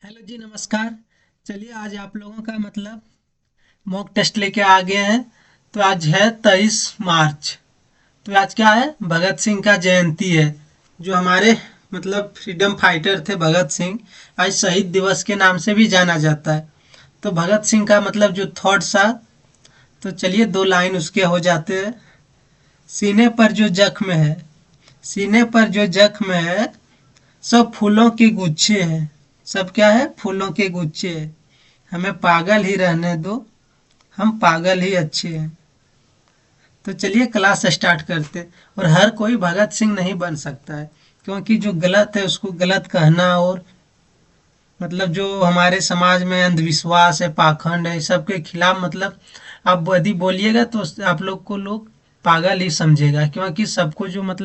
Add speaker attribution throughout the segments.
Speaker 1: Hello जी, नमस्कार। चलिए आज आप लोगों का मॉक टेस्ट लेके आ गए हैं। तो आज है 23 मार्च। तो आज क्या है, भगत सिंह का जयंती है। जो हमारे फ्रीडम फाइटर थे भगत सिंह, आज शहीद दिवस के नाम से भी जाना जाता है। तो भगत सिंह का जो थॉट्स था, तो चलिए दो लाइन उसके हो जाते हैं। सीने पर जो जख्म है, सीने पर जो जख्म है, सब फूलों के गुच्छे हैं। सब क्या है, फूलों के गुच्छे हैं। हमें पागल ही रहने दो, हम पागल ही अच्छे हैं। तो चलिए क्लास स्टार्ट करते हैं। और हर कोई भगत सिंह नहीं बन सकता है, क्योंकि जो गलत है उसको गलत कहना, और जो हमारे समाज में अंधविश्वास है, पाखंड है, इस सब के खिलाफ आप यदि बोलिएगा तो आप लोग को लोग पागल ही समझेगा, क्योंकि सबको जो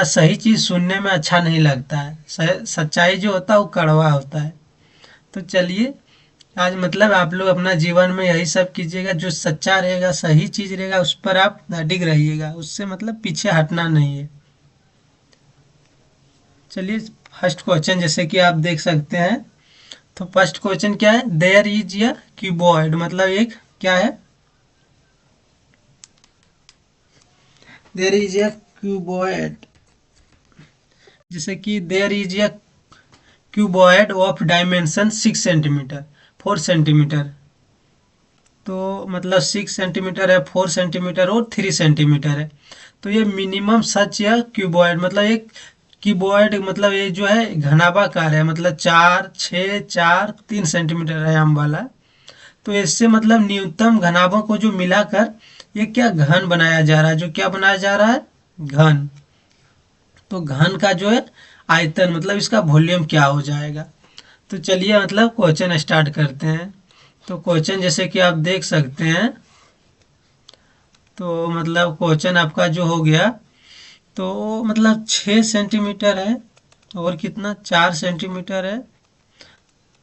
Speaker 1: सही चीज़ सुनने में अच्छा नहीं लगता है। सच्चाई जो होता है वो कड़वा होता है। तो चलिए आज आप लोग अपना जीवन में यही सब कीजिएगा, जो सच्चा रहेगा, सही चीज रहेगा, उस पर आप अडिग रहिएगा, उससे पीछे हटना नहीं है। चलिए फर्स्ट क्वेश्चन जैसे कि आप देख सकते हैं। तो फर्स्ट क्वेश्चन क्या है, देयर इज या कीबोर्ड, एक क्या है, देयर इज या क्यूबॉइड। जैसे कि देयर इज या cuboid of dimension 6 centimetre, 4 centimetre. तो 6 सेंटीमीटर है, 4 सेंटीमीटर और 3 सेंटीमीटर है। तो ये मिनिमम सच या क्यूबॉइड, एक क्यूबॉइड ये जो है घनाभाकार है, 4, 6, 4, 3 सेंटीमीटर है आम वाला। तो इससे न्यूनतम घनाभों को जो मिलाकर ये क्या घन बनाया जा रहा है, जो क्या बनाया जा रहा है, घन। तो घन का जो है आयतन, इसका वॉल्यूम क्या हो जाएगा। तो चलिए क्वेश्चन स्टार्ट करते हैं। तो क्वेश्चन जैसे कि आप देख सकते हैं। तो क्वेश्चन आपका जो हो गया, तो 6 सेंटीमीटर है, और कितना 4 सेंटीमीटर है,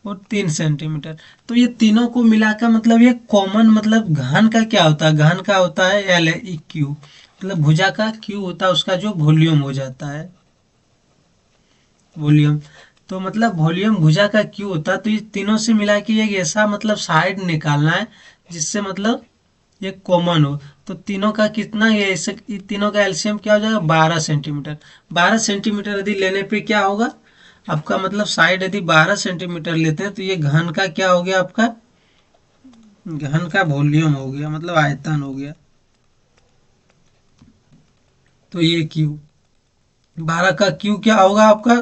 Speaker 1: और 3 सेंटीमीटर। तो ये तीनों को मिलाकर ये कॉमन घन का क्या होता है, घन का होता है एल ई क्यू, भुजा का क्यू होता है, उसका जो वॉल्यूम हो जाता है, वॉल्यूम। तो वॉल्यूम भुजा का क्यू होता है। तो ये तीनों से मिला के एक ऐसा साइड निकालना है जिससे ये कॉमन हो। तो तीनों का कितना, ये तीनों का एलसीएम क्या हो जाएगा, 12 सेंटीमीटर। 12 सेंटीमीटर यदि लेने पे क्या होगा आपका, साइड यदि 12 सेंटीमीटर लेते हैं तो ये घन का क्या हो गया आपका, घन का वॉल्यूम हो गया, आयतन हो गया। तो ये क्यू, 12 का क्यू क्या होगा आपका,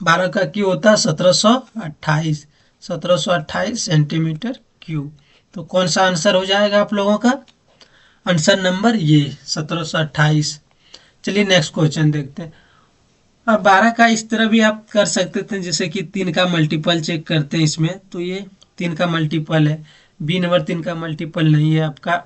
Speaker 1: 12 का क्यू होता है 1728, 1728 सेंटीमीटर क्यूब। तो कौन सा आंसर हो जाएगा आप लोगों का, आंसर नंबर ये 1728। चलिए नेक्स्ट क्वेश्चन देखते हैं। अब 12 का इस तरह भी आप कर सकते थे, जैसे कि 3 का मल्टीपल चेक करते हैं इसमें। तो ये 3 का मल्टीपल है, बी नंबर 3 का मल्टीपल नहीं है आपका,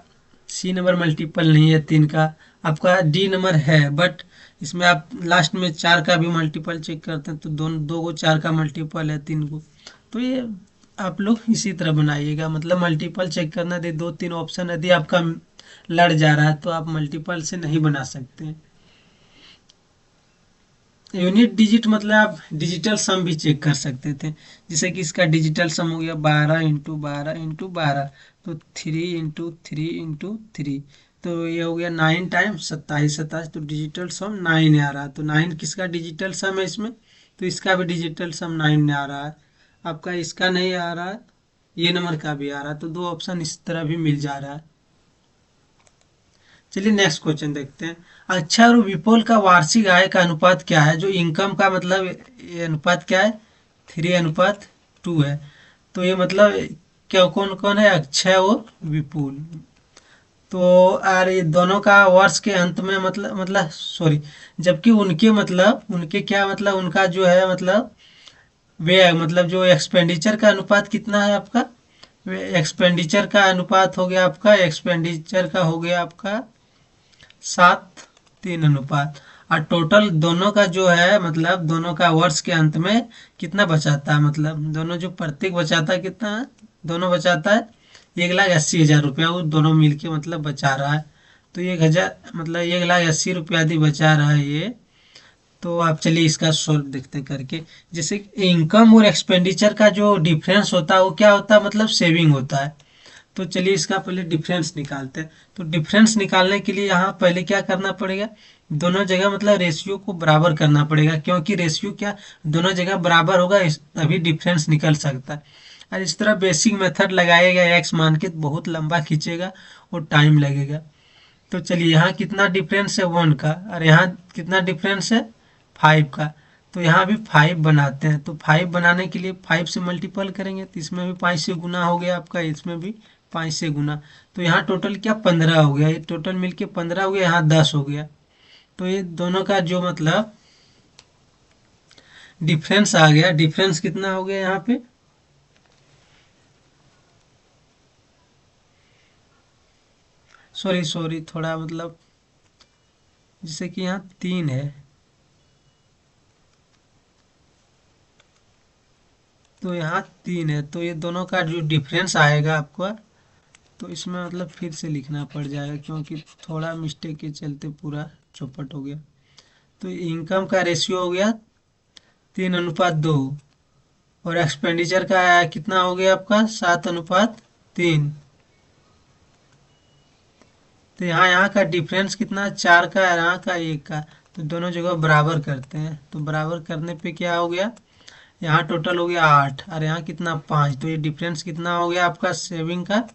Speaker 1: सी नंबर मल्टीपल नहीं है 3 का आपका, डी नंबर है, बट इसमें आप लास्ट में 4 का भी मल्टीपल चेक करते हैं, तो दोनों दो को 4 का मल्टीपल है 3 को। तो ये आप लोग इसी तरह बनाइएगा, मल्टीपल चेक करना दे, 2 3 ऑप्शन यदि आपका लड़ जा रहा है तो आप मल्टीपल से नहीं बना सकते हैं। यूनिट डिजिट आप डिजिटल सम भी चेक कर सकते थे, जैसे कि इसका डिजिटल सम हो गया 12 × 12 × 12, तो 3 × 3 × 3। तो ये हो गया 9 टाइम्स 27 27, तो डिजिटल सम 9 आ रहा है। तो 9 किसका डिजिटल सम है इसमें, तो इसका भी डिजिटल सम 9 में आ रहा है। आपका इसका नहीं आ रहा है, ये नंबर का भी आ रहा है, तो दो ऑप्शन इस तरह भी मिल जा रहा है। चलिए नेक्स्ट क्वेश्चन देखते हैं। अक्षय और विपुल का वार्षिक आय का अनुपात क्या है, जो इनकम का ये अनुपात क्या है, 3:2 है। तो ये क्या कौन कौन है, अक्षय और विपुल। तो यार ये दोनों का वर्ष के अंत में सॉरी, जबकि उनके उनके क्या उनका जो है वे जो एक्सपेंडिचर का अनुपात कितना है आपका, एक्सपेंडिचर का अनुपात हो गया आपका, एक्सपेंडिचर का हो गया आपका 7:3 और टोटल दोनों का जो है दोनों का वर्ष के अंत में कितना बचाता है, दोनों जो प्रत्येक बचाता है कितना है, दोनों बचाता है 1,80,000 रुपया, वो दोनों मिलके बचा रहा है। तो 1,000 1,80,000 रुपया यदि बचा रहा है ये, तो आप चलिए इसका सोल्व देखते हैं करके। जैसे इनकम और एक्सपेंडिचर का जो डिफरेंस होता है वो क्या होता है, मतलब सेविंग होता है। तो चलिए इसका पहले डिफरेंस निकालते हैं। तो डिफरेंस निकालने के लिए यहाँ पहले क्या करना पड़ेगा, दोनों जगह मतलब रेशियो को बराबर करना पड़ेगा, क्योंकि रेशियो क्या दोनों जगह बराबर होगा तभी डिफरेंस निकल सकता है। और इस तरह बेसिक मेथड लगाएगा एक्स मान के तो बहुत लंबा खींचेगा और टाइम लगेगा। तो चलिए यहाँ कितना डिफरेंस है 1 का, और यहाँ कितना डिफरेंस है 5 का। तो यहाँ भी 5 बनाते हैं। तो 5 बनाने के लिए 5 से मल्टीपल करेंगे, तो इसमें भी 5 से गुना हो गया आपका, इसमें भी 5 से गुना। तो यहाँ टोटल क्या 15 हो गया, ये टोटल मिलके 15 हो गया, यहाँ 10 हो गया। तो ये दोनों का जो मतलब डिफरेंस आ गया, डिफरेंस कितना हो गया यहाँ पे, सॉरी सॉरी थोड़ा मतलब, जैसे कि यहाँ 3 है तो यहाँ 3 है, तो ये दोनों का जो डिफरेंस आएगा आपका, तो इसमें मतलब फिर से लिखना पड़ जाएगा क्योंकि थोड़ा मिस्टेक के चलते पूरा चौपट हो गया। तो इनकम का रेशियो हो गया 3:2, और एक्सपेंडिचर का कितना हो गया आपका 7:3। तो यहाँ यहाँ का डिफरेंस कितना 4 का है, यहाँ का 1 का। तो दोनों जगह बराबर करते हैं, तो बराबर करने पे क्या हो गया, यहाँ टोटल हो गया 8 और यहाँ कितना 5। तो ये डिफरेंस कितना हो गया आपका सेविंग का,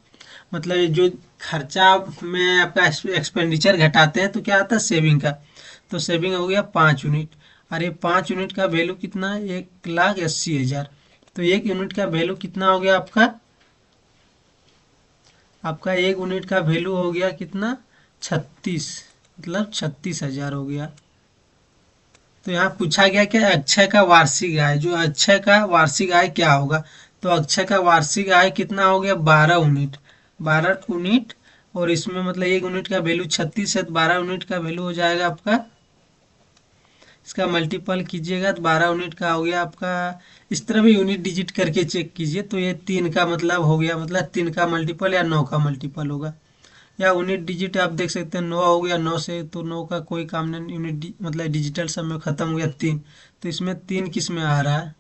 Speaker 1: मतलब ये जो खर्चा में आपका एक्सपेंडिचर घटाते हैं तो क्या आता है सेविंग का। तो सेविंग हो गया 5 यूनिट, और ये 5 यूनिट का वैल्यू कितना है 1,80,000। तो 1 यूनिट का वैल्यू कितना हो गया आपका, आपका 1 यूनिट का वैल्यू हो गया कितना 36, मतलब 36,000 हो गया। तो यहाँ पूछा गया कि अक्षय का वार्षिक आय, जो अक्षय का वार्षिक आय क्या होगा। तो अक्षय का वार्षिक आय कितना हो गया 12 यूनिट, 12 यूनिट। और इसमें मतलब 1 यूनिट का वैल्यू 36 है, तो 12 यूनिट का वैल्यू हो जाएगा आपका, इसका मल्टीपल कीजिएगा तो 12 यूनिट का हो गया आपका। इस तरह भी यूनिट डिजिट करके चेक कीजिए, तो ये 3 का मतलब हो गया, मतलब 3 का मल्टीपल या 9 का मल्टीपल होगा। या यूनिट डिजिट आप देख सकते हैं 9 हो गया, 9 से तो 9 का कोई काम नहीं, मतलब डिजिटल सब में ख़त्म हो गया 3। तो इसमें 3 किस में आ रहा है,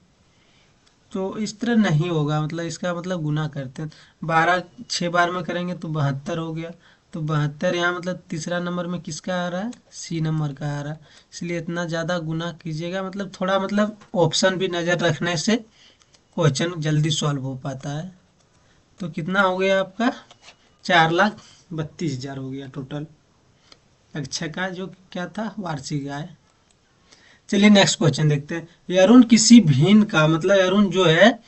Speaker 1: तो इस तरह नहीं होगा, मतलब इसका मतलब गुना करते हैं 12 6 बार में करेंगे तो 72 हो गया। तो 72 यहाँ मतलब तीसरा नंबर में किसका आ रहा है, सी नंबर का आ रहा है। इसलिए इतना ज़्यादा गुना कीजिएगा, मतलब थोड़ा मतलब ऑप्शन भी नज़र रखने से क्वेश्चन जल्दी सॉल्व हो पाता है। तो कितना हो गया आपका 4,32,000 हो गया टोटल अक्षय का जो क्या था वार्षिक आय। चलिए नेक्स्ट क्वेश्चन देखते हैं। अरुण किसी भिन्न का, मतलब अरुण जो है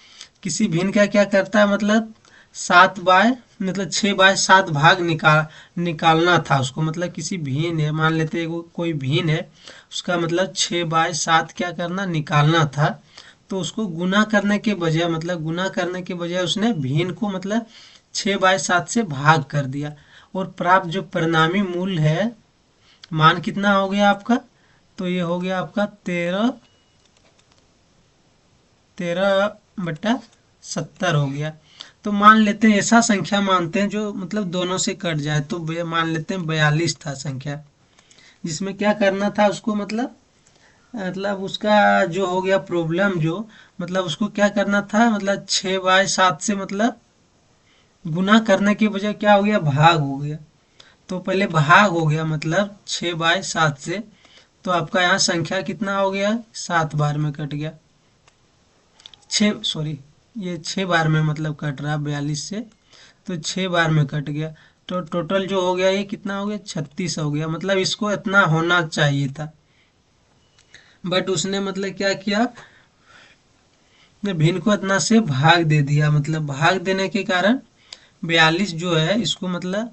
Speaker 1: किसी भिन्न का क्या करता है, मतलब 6/7 भाग निकालना था उसको, मतलब किसी भिन्न है, मान लेते हैं कोई भिन्न है, उसका मतलब 6/7 क्या करना निकालना था। तो उसको गुना करने के बजाय, मतलब गुना करने के बजाय उसने भिन्न को मतलब 6/7 से भाग कर दिया, और प्राप्त जो परिणामी मूल्य है मान कितना हो गया आपका, तो ये हो गया आपका 13/70 हो गया। तो मान लेते हैं ऐसा संख्या मानते हैं जो मतलब दोनों से कट जाए, तो मान लेते हैं 42 था संख्या, जिसमें क्या करना था उसको, मतलब उसका जो हो गया प्रॉब्लम जो, मतलब उसको क्या करना था, मतलब 6/7 से मतलब गुना करने के बजाय क्या हो गया भाग हो गया। तो पहले भाग हो गया मतलब 6/7 से, तो आपका यहाँ संख्या कितना हो गया 7 बार में कट गया, 6 सॉरी ये 6 बार में मतलब कट रहा 42 से, तो 6 बार में कट गया। तो टोटल जो हो गया ये कितना हो गया 36 हो गया, मतलब इसको इतना होना चाहिए था, बट उसने मतलब क्या किया, ने भिन्न को इतना से भाग दे दिया, मतलब भाग देने के कारण 42 जो है इसको मतलब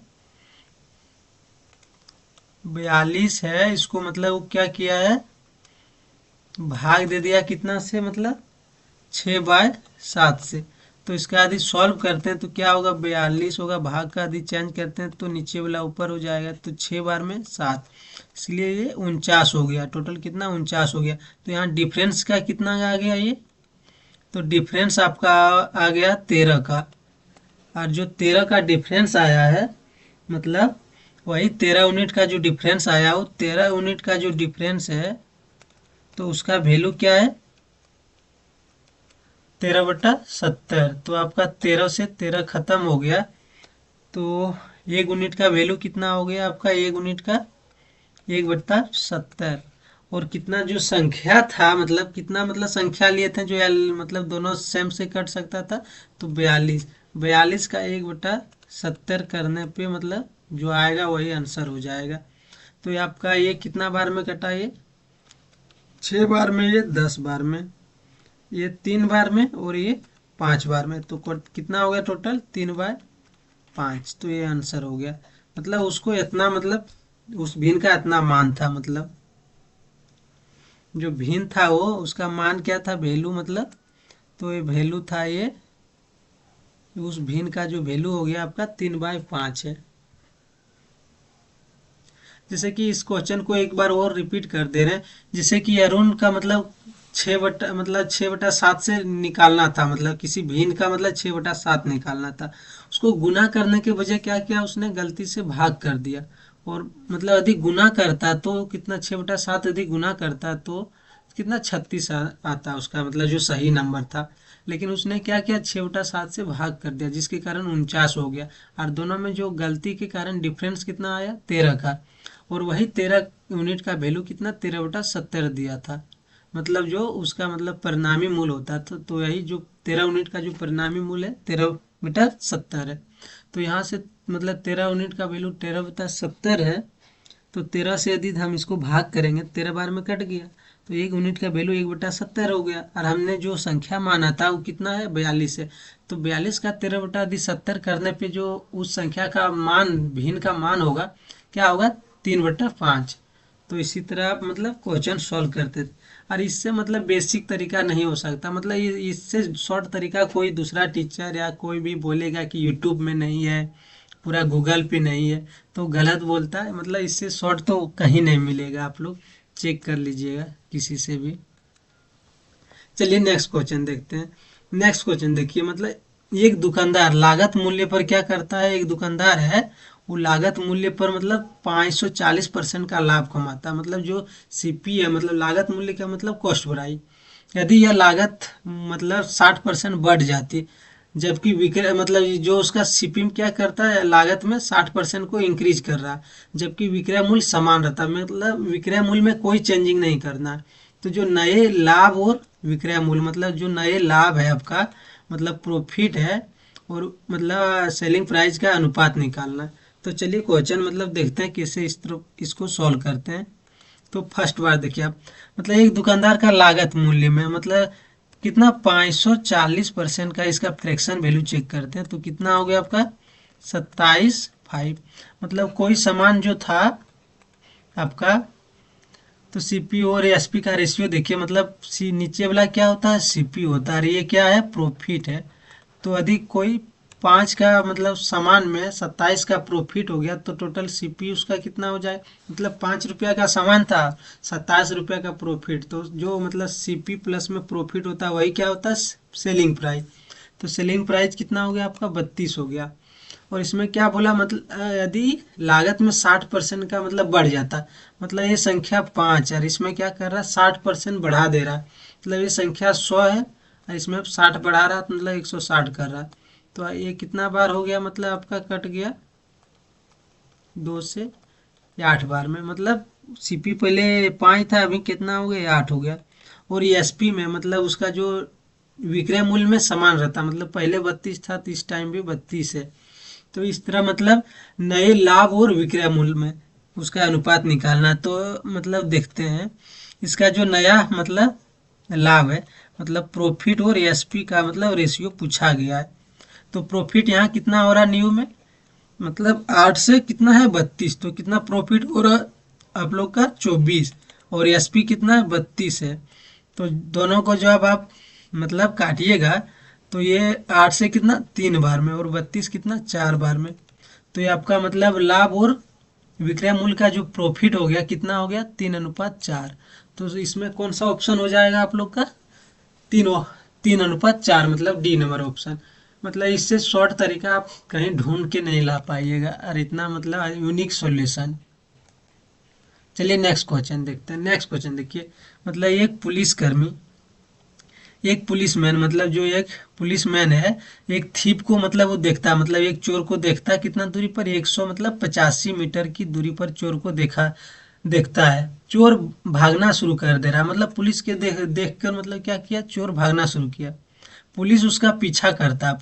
Speaker 1: 42 है इसको मतलब वो क्या किया है भाग दे दिया कितना से, मतलब 6/7 से। तो इसका आदि सॉल्व करते हैं तो क्या होगा 42 होगा, भाग का आदि चेंज करते हैं तो नीचे वाला ऊपर हो जाएगा, तो 6 बार में 7, इसलिए ये 49 हो गया, टोटल कितना 49 हो गया। तो यहाँ डिफरेंस का कितना आ गया ये, तो डिफरेंस आपका आ गया 13 का, और जो 13 का डिफरेंस आया है मतलब वही 13 यूनिट का जो डिफरेंस आया, वो 13 यूनिट का जो डिफरेंस है तो उसका वैल्यू क्या है 13/70। तो आपका 13 से 13 खत्म हो गया। तो एक यूनिट का वैल्यू कितना हो गया आपका, एक यूनिट का 1/70। और कितना जो संख्या था, मतलब कितना, मतलब संख्या लिए थे जो मतलब दोनों सेम से कट सकता था, तो 42। 42 का 1/70 करने पे मतलब जो आएगा वही आंसर हो जाएगा। तो ये आपका ये कितना बार में कटा, ये 6 बार में, ये 10 बार में, ये 3 बार में, और ये 5 बार में। तो कितना हो गया टोटल, 3/5। तो ये आंसर हो गया। मतलब उसको इतना, मतलब उस भिन्न का इतना मान था, मतलब जो भिन्न था वो उसका मान क्या था, वैल्यू मतलब। तो ये वैल्यू था, ये उस भिन्न का जो वैल्यू हो गया आपका 3/5 है। जैसे कि इस क्वेश्चन को एक बार और रिपीट कर दे रहे हैं। जैसे कि अरुण का मतलब 6/7 से निकालना था, मतलब किसी भिन्न का मतलब 6/7 निकालना था। उसको गुना करने के बजाय क्या किया उसने, गलती से भाग कर दिया। और मतलब यदि गुना करता तो कितना, 6/7 यदि गुना करता तो कितना, 36 आता उसका, मतलब जो सही नंबर था। लेकिन उसने क्या किया, 6/7 से भाग कर दिया, जिसके कारण 49 हो गया। और दोनों में जो गलती के कारण डिफरेंस कितना आया, 13 का। और वही 13 यूनिट का वैल्यू कितना, 13/70 दिया था। मतलब जो उसका मतलब परिणामी मूल होता था, तो यही जो 13 यूनिट का जो परिणामी मूल है 13/70 है। तो यहाँ से मतलब 13 यूनिट का वैल्यू 13/70 है। तो 13 से यदि हम इसको भाग करेंगे, 13 बार में कट गया, तो एक यूनिट का वैल्यू 1/70 हो गया। और हमने जो संख्या माना था वो कितना है, 42 है। तो 42 का 13/70 करने पे जो उस संख्या का मान, भिन्न का मान होगा, क्या होगा, 3/5। तो इसी तरह आप मतलब क्वेश्चन सॉल्व करते थे। और इससे मतलब बेसिक तरीका नहीं हो सकता, मतलब इससे शॉर्ट तरीका कोई दूसरा टीचर या कोई भी बोलेगा कि यूट्यूब में नहीं है, पूरा गूगल पे नहीं है, तो गलत बोलता है। मतलब इससे शॉर्ट तो कहीं नहीं मिलेगा, आप लोग चेक कर लीजिएगा किसी से भी। चलिए नेक्स्ट क्वेश्चन देखते हैं। नेक्स्ट क्वेश्चन देखिए, मतलब एक दुकानदार लागत मूल्य पर क्या करता है, एक दुकानदार है, वो लागत मूल्य पर मतलब 540% का लाभ कमाता है। मतलब जो सीपी है, मतलब लागत मूल्य का मतलब कॉस्ट प्राइस, यदि यह लागत मतलब 60% बढ़ जाती, जबकि विक्रय मतलब जो उसका सीपी क्या करता है, लागत में 60% को इंक्रीज कर रहा है, जबकि विक्रय मूल्य समान रहता है, मतलब विक्रय मूल्य में कोई चेंजिंग नहीं करना है। तो जो नए लाभ और विक्रय मूल्य, मतलब जो नए लाभ है आपका, मतलब प्रॉफिट है, और मतलब सेलिंग प्राइस का अनुपात निकालना है। तो चलिए क्वेश्चन मतलब देखते हैं कैसे इसको सॉल्व करते हैं। तो फर्स्ट बार देखिए आप, मतलब एक दुकानदार का लागत मूल्य में मतलब कितना, 540% का इसका फ्रैक्शन वैल्यू चेक करते हैं। तो कितना हो गया आपका, 27/5। मतलब कोई सामान जो था आपका, तो सीपीयू और एसपी का रेशियो देखिए, मतलब सी नीचे वाला क्या होता है, सीपीयू होता है, और ये क्या है, प्रॉफिट है। तो यदि कोई 5 का मतलब सामान में 27 का प्रॉफिट हो गया, तो टोटल सीपीयू उसका कितना हो जाए, मतलब 5 रुपया का सामान था, 27 रुपया का प्रॉफिट, तो जो मतलब सीपी प्लस में प्रॉफिट होता है वही क्या होता है, सेलिंग प्राइस। तो सेलिंग प्राइस कितना हो गया आपका, 32 हो गया। और इसमें क्या बोला, मतलब यदि लागत में 60% का मतलब बढ़ जाता, मतलब ये संख्या 5 है और इसमें क्या कर रहा है, 60% बढ़ा दे रहा है। मतलब ये संख्या 100 है और इसमें 60 बढ़ा रहा है, तो मतलब 160 कर रहा है। तो ये कितना बार हो गया, मतलब आपका कट गया 2 से 8 बार में। मतलब सीपी पहले 5 था, अभी कितना हो गया, 8 हो गया। और एसपी में मतलब उसका जो विक्रय मूल्य में समान रहता, मतलब पहले 32 था तो इस टाइम भी 32 है। तो इस तरह मतलब नए लाभ और विक्रय मूल्य में उसका अनुपात निकालना। तो मतलब देखते हैं इसका जो नया मतलब लाभ है, मतलब प्रॉफिट और एसपी का मतलब रेशियो पूछा गया है। तो प्रॉफिट यहाँ कितना हो रहा है न्यू में, मतलब 8 से कितना है, 32। तो कितना प्रॉफिट हो रहा है आप लोग का, 24। और एसपी कितना है, 32 है। तो दोनों को जब आप मतलब काटिएगा, तो ये 8 से कितना, 3 बार में, और 32 कितना, 4 बार में। तो ये आपका मतलब लाभ और विक्रय मूल्य का जो प्रॉफिट हो गया, कितना हो गया, 3:4। तो इसमें कौन सा ऑप्शन हो जाएगा आप लोग का, तीनों, 3:4, मतलब डी नंबर ऑप्शन। मतलब इससे शॉर्ट तरीका आप कहीं ढूंढ के नहीं ला पाइएगा, और इतना मतलब यूनिक सॉल्यूशन। चलिए नेक्स्ट क्वेश्चन देखते हैं। नेक्स्ट क्वेश्चन देखिए, मतलब एक पुलिसमैन, मतलब जो एक पुलिसमैन है, एक थीप को मतलब वो देखता है, मतलब एक चोर को देखता है कितना दूरी पर, 100 मतलब 85 मीटर की दूरी पर चोर को देखता है। चोर भागना शुरू कर दे रहा है, मतलब पुलिस के देख कर मतलब क्या किया, चोर भागना शुरू किया। पुलिस उसका पीछा करता है,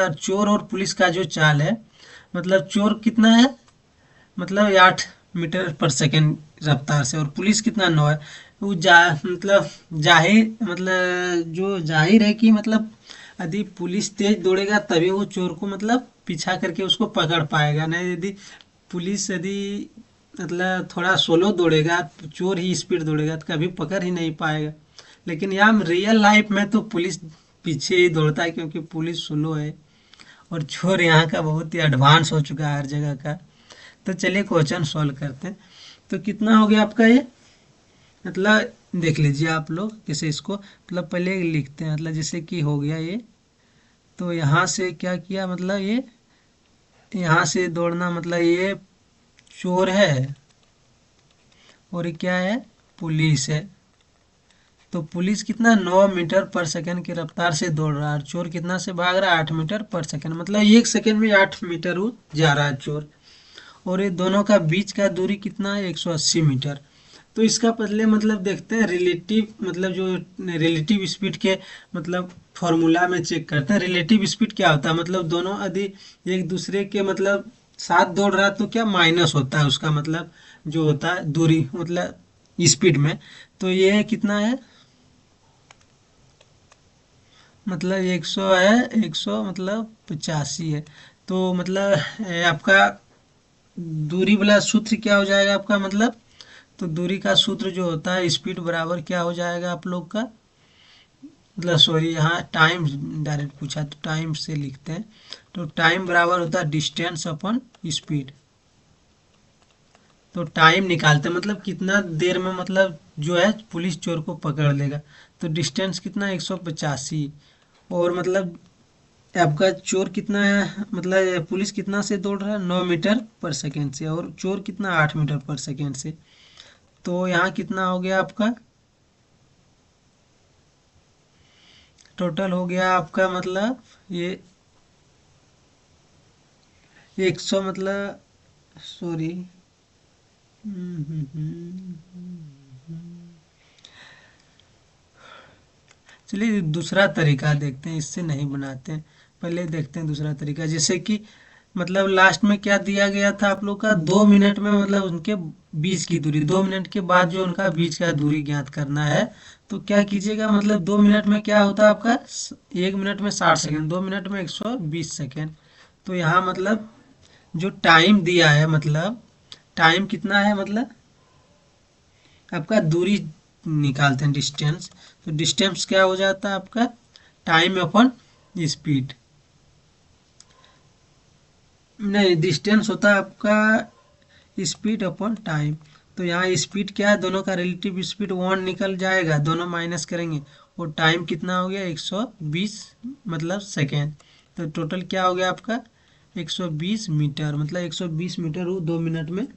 Speaker 1: और चोर और पुलिस का जो चाल है, मतलब चोर कितना है, मतलब 8 मीटर पर सेकेंड रफ्तार से, और पुलिस कितना 9 है। वो मतलब जाहिर है कि मतलब यदि पुलिस तेज दौड़ेगा तभी वो चोर को मतलब पीछा करके उसको पकड़ पाएगा, नहीं यदि पुलिस यदि मतलब थोड़ा स्लो दौड़ेगा, चोर ही स्पीड दौड़ेगा, तो कभी पकड़ ही नहीं पाएगा। लेकिन यहाँ रियल लाइफ में तो पुलिस पीछे ही दौड़ता है, क्योंकि पुलिस स्लो है, और चोर यहाँ का बहुत ही एडवांस हो चुका है हर जगह का। तो चलिए क्वेश्चन सॉल्व करते हैं। तो कितना हो गया आपका ये, मतलब देख लीजिए आप लोग कैसे इसको, मतलब पहले लिखते हैं, मतलब जैसे कि हो गया ये, तो यहाँ से क्या किया, मतलब ये यहाँ से दौड़ना, मतलब ये चोर है और ये क्या है, पुलिस है। तो पुलिस कितना 9 मीटर पर सेकंड की रफ्तार से दौड़ रहा है, और चोर कितना से भाग रहा है, 8 मीटर पर सेकंड, मतलब 1 सेकंड में 8 मीटर वो जा रहा है चोर। और ये दोनों का बीच का दूरी कितना है, 180 मीटर। तो इसका पहले मतलब देखते हैं रिलेटिव, मतलब जो रिलेटिव स्पीड के मतलब फॉर्मूला में चेक करते हैं रिलेटिव स्पीड क्या होता है, मतलब दोनों यदि एक दूसरे के मतलब साथ दौड़ रहा है तो क्या माइनस होता है उसका, मतलब जो होता है दूरी मतलब स्पीड में। तो ये कितना है, मतलब 100 है, 100 मतलब 85 है। तो मतलब आपका दूरी वाला सूत्र क्या हो जाएगा आपका, मतलब तो दूरी का सूत्र जो होता है स्पीड बराबर क्या हो जाएगा आप लोग का, मतलब सॉरी यहाँ टाइम डायरेक्ट पूछा तो टाइम से लिखते हैं। तो टाइम बराबर होता है डिस्टेंस अपॉन स्पीड। तो टाइम निकालते हैं, मतलब कितना देर में मतलब जो है पुलिस चोर को पकड़ लेगा। तो डिस्टेंस कितना 185, और मतलब आपका चोर कितना है, मतलब पुलिस कितना से दौड़ रहा है, 9 मीटर पर सेकेंड से, और चोर कितना 8 मीटर पर सेकेंड से। तो यहाँ कितना हो गया आपका, टोटल हो गया आपका मतलब ये 100 मतलब सॉरी, चलिए दूसरा तरीका देखते हैं, इससे नहीं बनाते हैं। पहले देखते हैं दूसरा तरीका, जैसे कि मतलब लास्ट में क्या दिया गया था आप लोग का, 2 मिनट में मतलब उनके बीच की दूरी, 2 मिनट के बाद जो उनका बीच का दूरी ज्ञात करना है। तो क्या कीजिएगा, मतलब 2 मिनट में क्या होता है आपका, 1 मिनट में 60 सेकेंड, 2 मिनट में 120 सेकेंड। तो यहाँ मतलब जो टाइम दिया है, मतलब टाइम कितना है, मतलब आपका दूरी निकालते हैं डिस्टेंस। तो डिस्टेंस क्या हो जाता है आपका, टाइम अपॉन स्पीड, नहीं डिस्टेंस होता है आपका स्पीड अपॉन टाइम। तो यहाँ स्पीड क्या है, दोनों का रिलेटिव स्पीड 1 निकल जाएगा, दोनों माइनस करेंगे, और टाइम कितना हो गया 120 मतलब सेकेंड। तो टोटल क्या हो गया आपका 120 मीटर, मतलब 120 मीटर वो 2 मिनट में,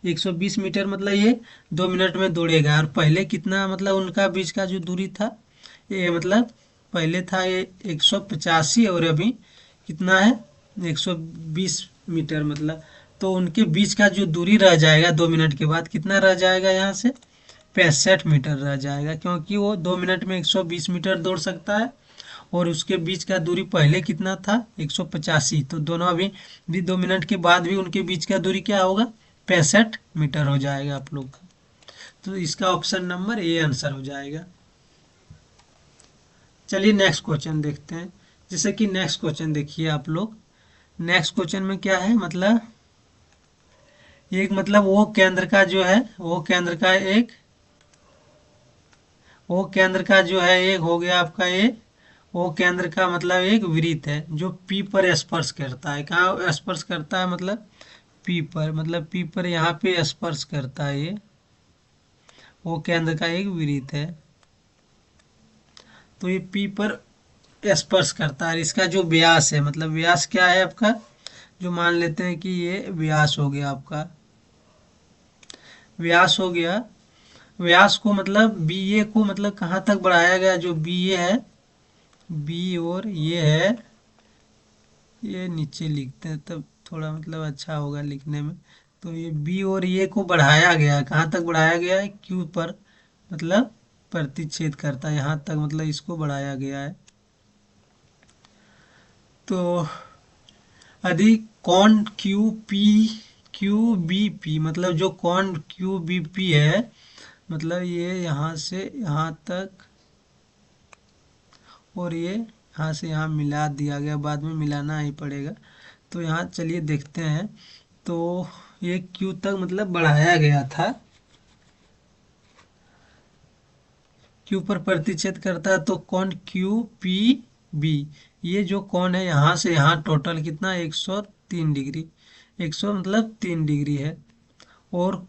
Speaker 1: 120 मीटर मतलब ये 2 मिनट में दौड़ेगा। और पहले कितना मतलब उनका बीच का जो दूरी था, ये मतलब पहले था ये 185, और अभी कितना है 120 मीटर, मतलब तो उनके बीच का जो दूरी रह जाएगा 2 मिनट के बाद कितना रह जाएगा, यहाँ से 65 मीटर रह जाएगा, क्योंकि वो 2 मिनट में 120 मीटर दौड़ सकता है, और उसके बीच का दूरी पहले कितना था 185। तो दोनों अभी भी 2 मिनट के बाद भी उनके बीच का दूरी क्या होगा, 65 मीटर हो जाएगा आप लोग का। तो इसका ऑप्शन नंबर ए आंसर हो जाएगा। चलिए नेक्स्ट क्वेश्चन देखते हैं। जैसे कि नेक्स्ट क्वेश्चन देखिए आप लोग, नेक्स्ट क्वेश्चन में क्या है, मतलब एक मतलब वो केंद्र का जो है एक हो गया आपका ये, वो केंद्र का मतलब एक वृत्त है जो पी पर स्पर्श करता है, कहाँ स्पर्श करता है, मतलब पी पर, मतलब पी पर यहाँ पे स्पर्श करता है ये, वो केंद्र का एक वृत्त है। तो ये पी पर स्पर्श करता है, इसका जो व्यास है, मतलब व्यास क्या है आपका, जो मान लेते हैं कि ये व्यास हो गया आपका, व्यास हो गया, व्यास को मतलब बी ए को मतलब कहाँ तक बढ़ाया गया, जो बी ए है, बी और ये है, ये नीचे लिखते हैं तब थोड़ा मतलब अच्छा होगा लिखने में। तो ये बी और ये को बढ़ाया गया है, कहाँ तक बढ़ाया गया है, क्यू पर मतलब प्रतिच्छेद करता है, यहाँ तक मतलब इसको बढ़ाया गया है। तो यदि कौन क्यू बी पी मतलब जो कौन क्यू बी पी है, मतलब ये यहाँ से यहाँ तक और ये यहाँ से यहाँ मिला दिया गया, बाद में मिलाना ही पड़ेगा। तो यहाँ चलिए देखते हैं। तो ये क्यू तक मतलब बढ़ाया गया था, क्यू पर प्रतिच्छेद करता है, तो कौन क्यू पी बी, ये जो कौन है यहाँ से यहाँ टोटल कितना 103 डिग्री, 100 मतलब 3 डिग्री है। और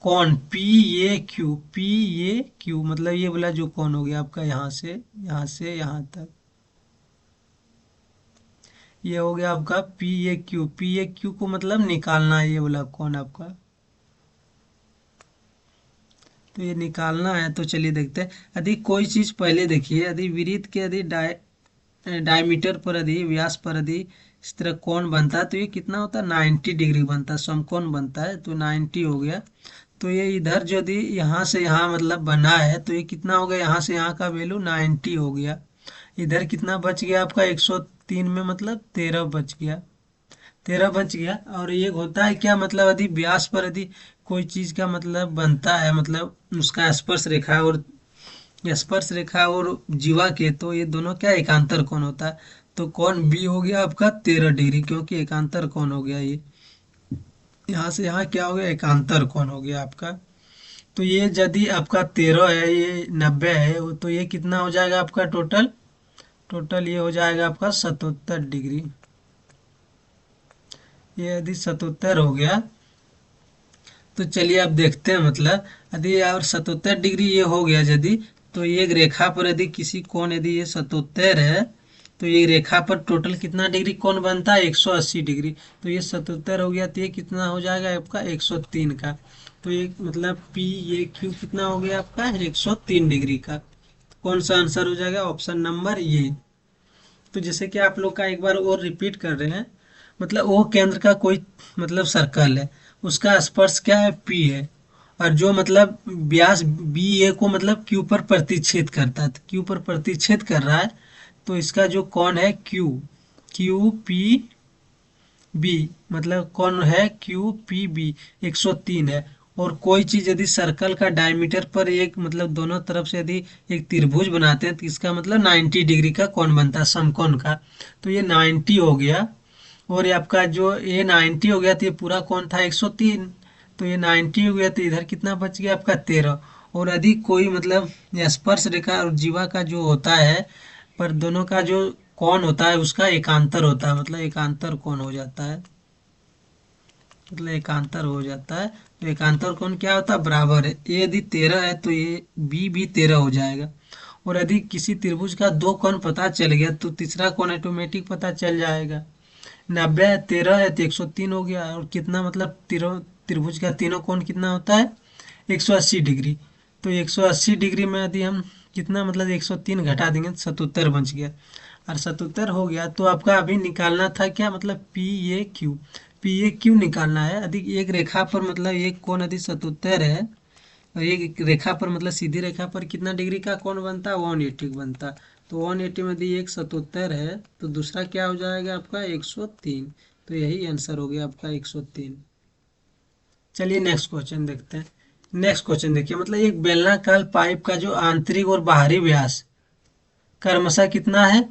Speaker 1: कौन पी ये क्यू मतलब ये वाला जो कौन हो गया आपका यहाँ से यहाँ तक, ये हो गया आपका पी ए क्यू को मतलब निकालना है, ये वाला कौन आपका, तो ये निकालना है। तो चलिए देखते हैं। यदि कोई चीज पहले देखिए, यदि वृत्त के यदि डायमीटर पर यदि व्यास पर यदि इस तरह कोण बनता है, तो ये कितना होता है 90 डिग्री बनता है, समकोण बनता है, तो 90 हो गया। तो ये इधर जो यदि यहाँ से यहाँ मतलब बना है, तो ये कितना हो गया, यहाँ से यहाँ का वैल्यू 90 हो गया। इधर कितना बच गया आपका 103 में मतलब 13 बच गया, 13 बच गया। और ये होता है क्या, मतलब यदि व्यास पर यदि कोई चीज का मतलब बनता है, मतलब उसका स्पर्श रेखा और जीवा के, तो ये दोनों क्या एकांतर कोण होता है। तो कोण बी हो गया आपका 13 डिग्री, क्योंकि एकांतर कोण हो गया ये, यहाँ से यहाँ क्या हो गया एकांतर कोण हो गया आपका। तो ये यदि आपका 13 है, ये 90 है, तो ये कितना हो जाएगा आपका टोटल, टोटल ये हो जाएगा आपका 77 डिग्री। ये यदि 77 हो गया, तो चलिए अब देखते हैं, मतलब यदि और 77 डिग्री ये हो गया यदि, तो ये एक रेखा पर यदि किसी कोण यदि ये 77 है, तो ये रेखा पर टोटल कितना डिग्री कोण बनता है 180 डिग्री। तो ये 77 हो गया, तो ये कितना हो जाएगा आपका 103 का। तो ये मतलब पी ये क्यू कितना हो गया आपका 103 डिग्री का। कौन सा आंसर हो जाएगा, ऑप्शन नंबर ये। तो जैसे कि आप लोग का एक बार और रिपीट कर रहे हैं, मतलब वो केंद्र का कोई मतलब सर्कल है, उसका स्पर्श क्या है पी है, और जो मतलब व्यास बी ए को मतलब क्यू पर प्रतिच्छेद करता है, तो क्यू पर प्रतिच्छेद कर रहा है, तो इसका जो कोण है क्यू क्यू पी बी मतलब कौन है क्यू पी बी 103 है। और कोई चीज यदि सर्कल का डायमीटर पर एक मतलब दोनों तरफ से यदि एक त्रिभुज बनाते हैं, तो इसका मतलब 90 डिग्री का कोण बनता है समकोण का। तो ये 90 हो गया, और ये आपका जो ये 90 हो गया, तो ये पूरा कोण था 103, तो ये 90 हो गया, तो इधर कितना बच गया आपका 13। और यदि कोई मतलब स्पर्श रेखा और जीवा का जो होता है, पर दोनों का जो कोण होता है उसका एकांतर होता है, मतलब एकांतर कोण हो जाता है, मतलब एकांतर हो जाता है। तो एकांतर कोण क्या होता है, बराबर है, ये यदि 13 है तो ये बी भी 13 हो जाएगा। और यदि किसी त्रिभुज का दो कोण पता चल गया, तो तीसरा कोण ऑटोमेटिक पता चल जाएगा। 90 है 13 है तो 103 हो गया, और कितना मतलब तीनों त्रिभुज का तीनों कोण कितना होता है 180 डिग्री। तो 180 डिग्री में यदि हम कितना मतलब 103 घटा देंगे तो 77 बच गया, और 77 हो गया। तो आपका अभी निकालना था क्या, मतलब पी ए क्यू निकालना है। यदि एक रेखा पर मतलब एक कोण यदि 77 है, और एक रेखा पर मतलब सीधी रेखा पर कितना डिग्री का कोण बनता है 180 बनता। तो 180 में यदि एक 77 है, तो दूसरा क्या हो जाएगा आपका 103। तो यही आंसर हो गया आपका 103। चलिए नेक्स्ट क्वेश्चन देखते हैं। नेक्स्ट क्वेश्चन देखिए, मतलब एक बेलनाकार पाइप का जो आंतरिक और बाहरी व्यास क्रमशः कितना है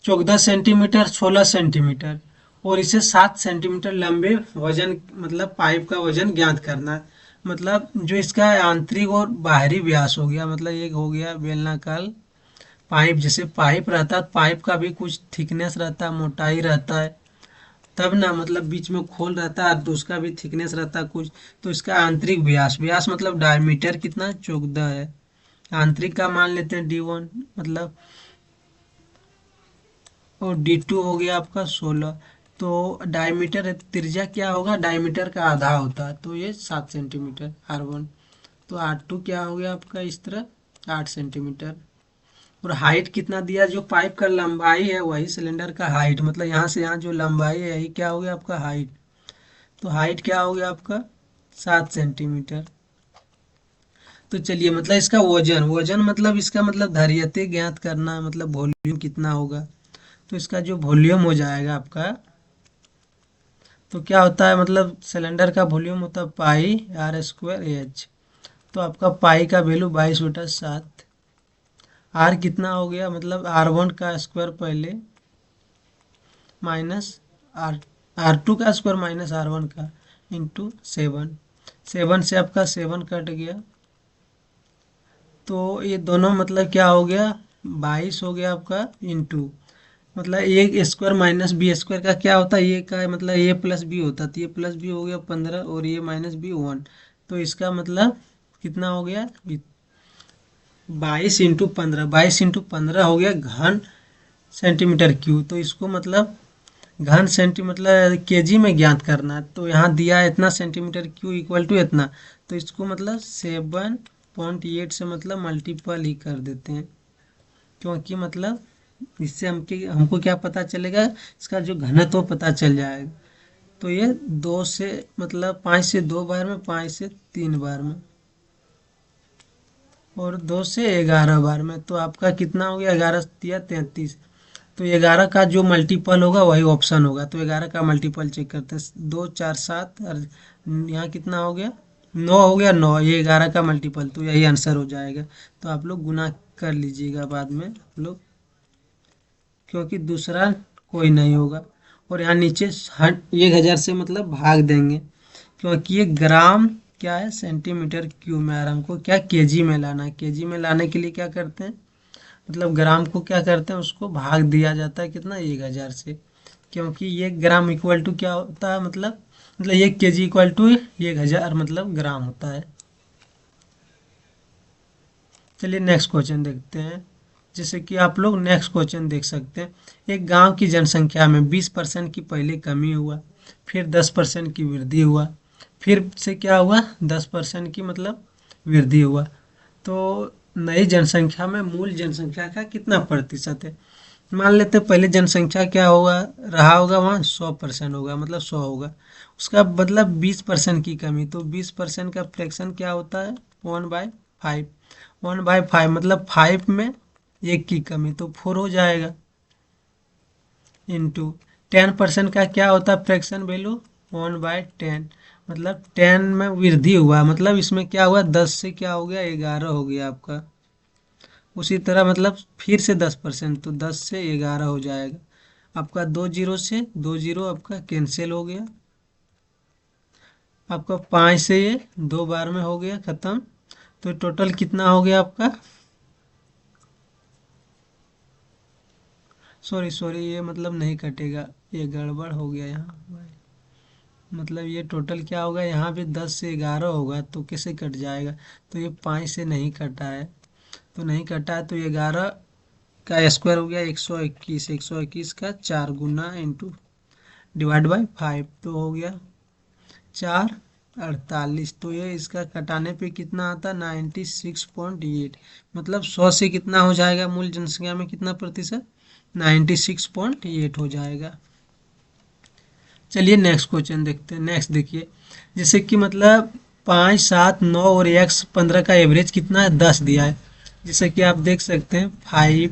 Speaker 1: 14 सेंटीमीटर 16 सेंटीमीटर, और इसे 7 सेंटीमीटर लंबे वजन मतलब पाइप का वजन ज्ञात करना है। मतलब जो इसका आंतरिक और बाहरी व्यास हो गया, मतलब एक हो गया बेलनाकार पाइप, जैसे पाइप रहता है, पाइप का भी कुछ थिकनेस रहता है, मोटाई रहता है, तब ना मतलब बीच में खोल रहता है तो उसका भी थिकनेस रहता है कुछ। तो इसका आंतरिक व्यास, व्यास मतलब डायमीटर कितना 14 है, आंतरिक का मान लेते हैं D1 मतलब, और D2 हो गया आपका 16, तो डायमीटर त्रिज्या क्या होगा, डायमीटर का आधा होता है, तो ये 7 सेंटीमीटर R1। तो R2 क्या हो गया आपका इस तरह 8 सेंटीमीटर। और हाइट कितना दिया, जो पाइप का लंबाई है वही सिलेंडर का हाइट, मतलब यहाँ से यहाँ जो लंबाई है यही क्या हो गया आपका हाइट। तो हाइट क्या हो गया आपका 7 सेंटीमीटर। तो चलिए मतलब इसका वजन, वजन मतलब इसका मतलब धारियते ज्ञात करना, मतलब वॉल्यूम कितना होगा। तो इसका जो वॉल्यूम हो जाएगा आपका, तो क्या होता है मतलब सिलेंडर का वॉल्यूम होता है πr²H। तो आपका पाई का वैल्यू 22/7। आर कितना हो गया, मतलब R1 का स्क्वायर पहले माइनस आर R2 का स्क्वायर माइनस R1 का इंटू 7। 7 से आपका 7 कट गया, तो ये दोनों मतलब क्या हो गया 22 हो गया आपका इंटू, मतलब ए स्क्वायर माइनस बी स्क्वायर का क्या होता है, ये का मतलब ए प्लस बी होता है, तो ये प्लस बी हो गया 15 और ये माइनस बी 1। तो इसका मतलब कितना हो गया 22 × 15, 22 × 15 हो गया घन सेंटीमीटर क्यू। तो इसको मतलब घन सेंटी मतलब केजी में ज्ञात करना है। तो यहाँ दिया है इतना सेंटीमीटर क्यू इक्वल टू इतना, तो इसको मतलब 7.8 से मतलब मल्टीपल ही कर देते हैं, क्योंकि मतलब इससे हमको क्या पता चलेगा, इसका जो घनत्व पता चल जाएगा। तो ये 2 से मतलब 5 से 2 बार में, 5 से 3 बार में, और 2 से 11 बार में। तो आपका कितना हो गया 11 या 33। तो 11 का जो मल्टीपल होगा वही ऑप्शन होगा, तो 11 का मल्टीपल चेक करते हैं, 2 4 7 और यहाँ कितना हो गया 9 हो गया 9, ये 11 का मल्टीपल, तो यही आंसर हो जाएगा। तो आप लोग गुना कर लीजिएगा बाद में आप लोग, क्योंकि दूसरा कोई नहीं होगा। और यहाँ नीचे 1000 से मतलब भाग देंगे, क्योंकि ये ग्राम क्या है सेंटीमीटर क्यूब में, और हमको क्या केजी में लाना है। केजी में लाने के लिए क्या करते हैं, मतलब ग्राम को क्या करते हैं उसको भाग दिया जाता है कितना 1000 से, क्योंकि ये ग्राम इक्वल टू क्या होता है, मतलब 1 केजी इक्वल टू 1000 मतलब ग्राम होता है। चलिए नेक्स्ट क्वेश्चन देखते हैं। जैसे कि आप लोग नेक्स्ट क्वेश्चन देख सकते हैं, एक गांव की जनसंख्या में 20% की पहले कमी हुआ, फिर 10% की वृद्धि हुआ, फिर से क्या हुआ 10% की मतलब वृद्धि हुआ। तो नई जनसंख्या में मूल जनसंख्या का कितना प्रतिशत है। मान लेते हैं पहले जनसंख्या क्या होगा रहा होगा वहाँ 100% होगा, मतलब 100 होगा, उसका मतलब 20% की कमी, तो 20% का फ्रैक्शन क्या होता है 1/5। 1/5 मतलब 5 में 1 की कमी, तो 4 हो जाएगा, इंटू 10% का क्या होता है फ्रैक्शन वैल्यू 1/10, मतलब 10 में वृद्धि हुआ, मतलब इसमें क्या हुआ 10 से क्या हो गया 11 हो गया आपका। उसी तरह मतलब फिर से 10%, तो 10 से 11 हो जाएगा आपका, 2 जीरो से 2 जीरो आपका कैंसिल हो गया, आपका 5 से ये 2 बार में हो गया खत्म। तो टोटल कितना हो गया आपका, सॉरी सॉरी ये मतलब नहीं कटेगा, ये गड़बड़ हो गया यहाँ, मतलब ये टोटल क्या होगा यहाँ पे 10 से 11 होगा तो कैसे कट जाएगा। तो ये 5 से नहीं कटा है, तो नहीं कटा है, तो ये 11 का स्क्वायर हो गया 121, 121 का 4 गुना इंटू डिवाइड बाई 5, तो हो गया 4 48। तो ये इसका कटाने पे कितना आता 96.8, मतलब 100 से कितना हो जाएगा मूल जनसंख्या में कितना प्रतिशत 96.8 हो जाएगा। चलिए नेक्स्ट क्वेश्चन देखते हैं। नेक्स्ट देखिए, जैसे कि मतलब 5 7 9 और x15 का एवरेज कितना है 10 दिया है। जैसे कि आप देख सकते हैं 5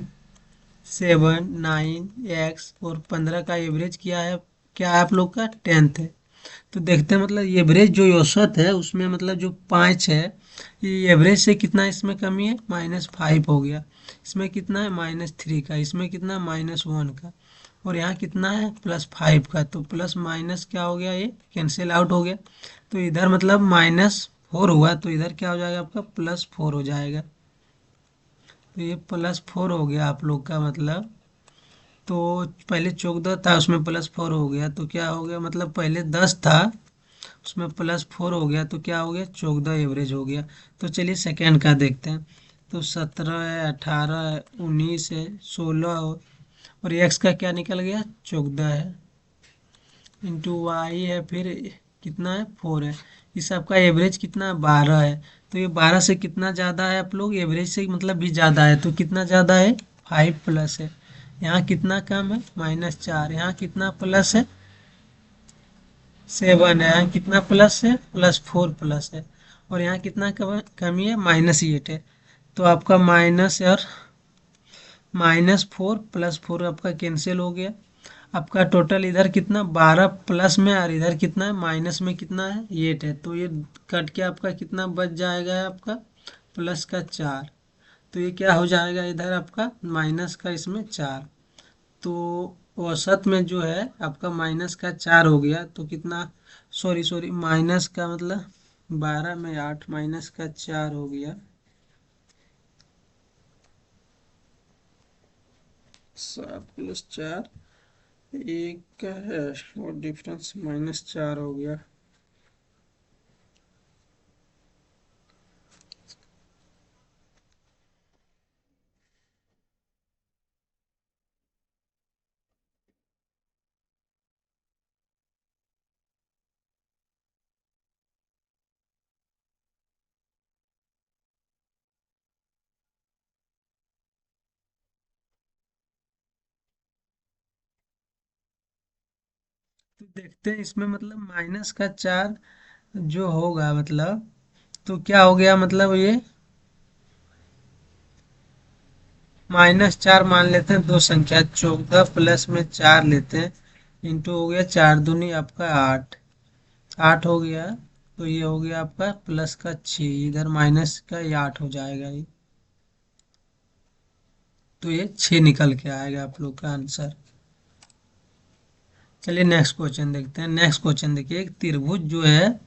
Speaker 1: 7 9 x और 15 का एवरेज क्या है आप लोग का 10th है। तो देखते हैं मतलब एवरेज जो औसत है उसमें मतलब जो 5 है ये एवरेज से कितना इसमें कमी है -5 हो गया, इसमें कितना है -3 का, इसमें कितना -1 का, और यहाँ कितना है +5 का। तो प्लस माइनस क्या हो गया ये कैंसिल आउट हो गया, तो इधर मतलब -4 हुआ, तो इधर क्या हो जाएगा आपका +4 हो जाएगा। तो ये +4 हो गया आप लोग का मतलब, तो पहले 14 था उसमें +4 हो गया, तो क्या हो गया मतलब पहले 10 था उसमें +4 हो गया, तो क्या हो गया 14 एवरेज हो गया। तो चलिए सेकेंड का देखते हैं। तो 17 है 18 है 19 है 16 और एक्स का क्या निकल गया 14 है। इंटू वाई है, फिर कितना है 4 है। इस सबका एवरेज कितना है 12 है। तो ये 12 से कितना ज़्यादा है आप लोग, एवरेज से मतलब भी ज़्यादा है, तो कितना ज़्यादा है 5 प्लस है। यहाँ कितना कम है -4, यहाँ कितना प्लस है 7 है, यहाँ कितना प्लस है +4 प्लस है, और यहाँ कितना कमी है -8 है। तो आपका माइनस और -4 +4 आपका कैंसिल हो गया। आपका टोटल इधर कितना 12 प्लस में, और इधर कितना है माइनस में, कितना है 8 है। तो ये कट के आपका कितना बच जाएगा आपका प्लस का 4। तो ये क्या हो जाएगा इधर आपका माइनस का इसमें 4। तो औसत में जो है आपका माइनस का 4 हो गया, तो कितना, सॉरी सॉरी, माइनस का मतलब 12 में 8 माइनस का 4 हो गया, 7 + 4 एक का है, और डिफरेंस -4 हो गया। तो देखते हैं इसमें मतलब -4 जो होगा मतलब, तो क्या हो गया मतलब ये -4 मान लेते हैं, दो संख्या 14 प्लस में 4 लेते हैं, इंटू हो गया 4 दूनी आपका 8, 8 हो गया। तो ये हो गया आपका प्लस का 6, इधर माइनस का ये 8 हो जाएगा ये। तो ये 6 निकल के आएगा आप लोग का आंसर। चलिए नेक्स्ट क्वेश्चन देखते हैं। नेक्स्ट क्वेश्चन देखिए, एक त्रिभुज जो है,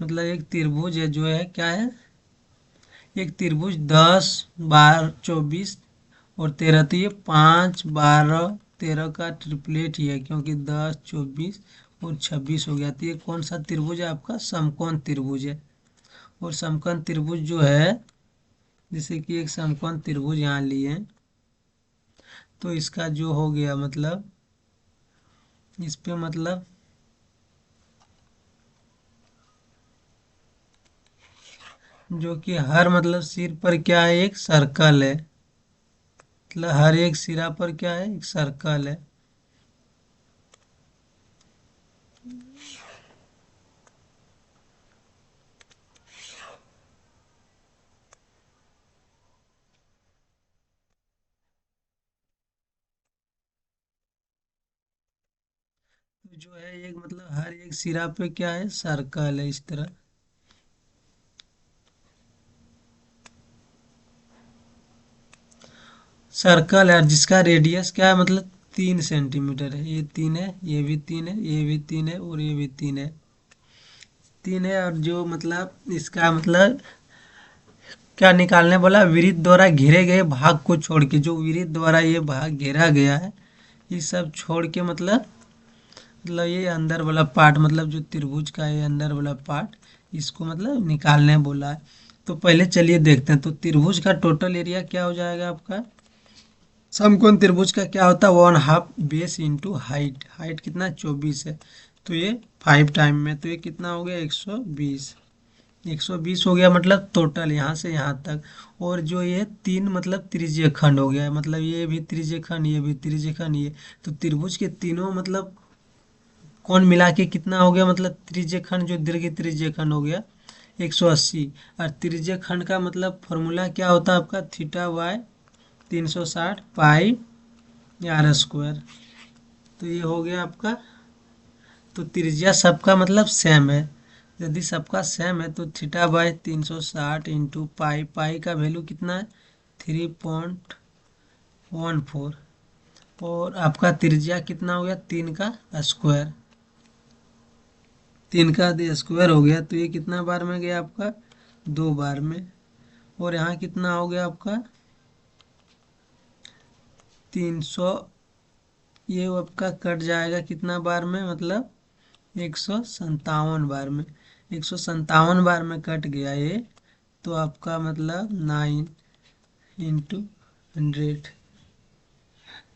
Speaker 1: मतलब एक त्रिभुज है जो है क्या है, एक त्रिभुज 10 12 24 और 13, तो ये 5 12 13 का ट्रिपलेट ही है, क्योंकि 10 24 और 26 हो गया। तो ये कौन सा त्रिभुज है आपका, समकोण त्रिभुज है। और समकोण त्रिभुज जो है, जैसे कि एक समकोण त्रिभुज यहाँ लिए, तो इसका जो हो गया मतलब, इस पे मतलब जो कि हर मतलब सिर पर क्या है, एक सर्कल है, मतलब हर एक सिरा पर क्या है, एक सर्कल है। तो जो है एक मतलब हर एक सिरा पे क्या है, सर्कल है इस तरह। सर्कल है जिसका रेडियस क्या है, मतलब 3 सेंटीमीटर है। ये 3 है, ये भी 3 है, ये भी 3 है, और ये भी 3 है, 3 है। और जो मतलब इसका मतलब क्या निकालने बोला, वृत्त द्वारा घेरे गए भाग को छोड़ के, जो वृत्त द्वारा ये भाग घेरा गया है, ये सब छोड़ के मतलब ये अंदर वाला पार्ट, मतलब जो त्रिभुज का ये अंदर वाला पार्ट, इसको मतलब निकालने बोला है। तो पहले चलिए देखते हैं। तो त्रिभुज का टोटल एरिया क्या हो जाएगा आपका, समकोण त्रिभुज का क्या होता है, 1/2 बेस इंटू हाइट, हाइट कितना 24 है, तो ये 5 टाइम में, तो ये कितना हो गया 120, 120 हो गया मतलब टोटल यहाँ से यहाँ तक। और जो ये 3 मतलब त्रिज्यीय खंड हो गया, मतलब ये भी त्रिज्यीय खंड, ये भी त्रिज्यीय खंड, ये, तो त्रिभुज के तीनों मतलब कोण मिला के कितना हो गया, मतलब त्रिज्यीय खंड जो दीर्घ त्रिज्यीय खंड हो गया 180। और त्रिज्यीय खंड का मतलब फॉर्मूला क्या होता है आपका, theta by 360 pi R square. तो ये हो गया आपका। तो त्रिज्या सबका मतलब सेम है, यदि सबका सेम है तो थीटा बाय 360 इंटू पाई, पाई का वैल्यू कितना है 3.14, और आपका त्रिज्या कितना हो गया 3 का स्क्वायर, 3 का स्क्वायर हो गया। तो ये कितना बार में गया आपका 2 बार में। और यहाँ कितना हो गया आपका 300, ये आपका कट जाएगा कितना बार में, मतलब 157 बार में, 157 बार में कट गया ये। तो आपका मतलब 9 इंटू 100,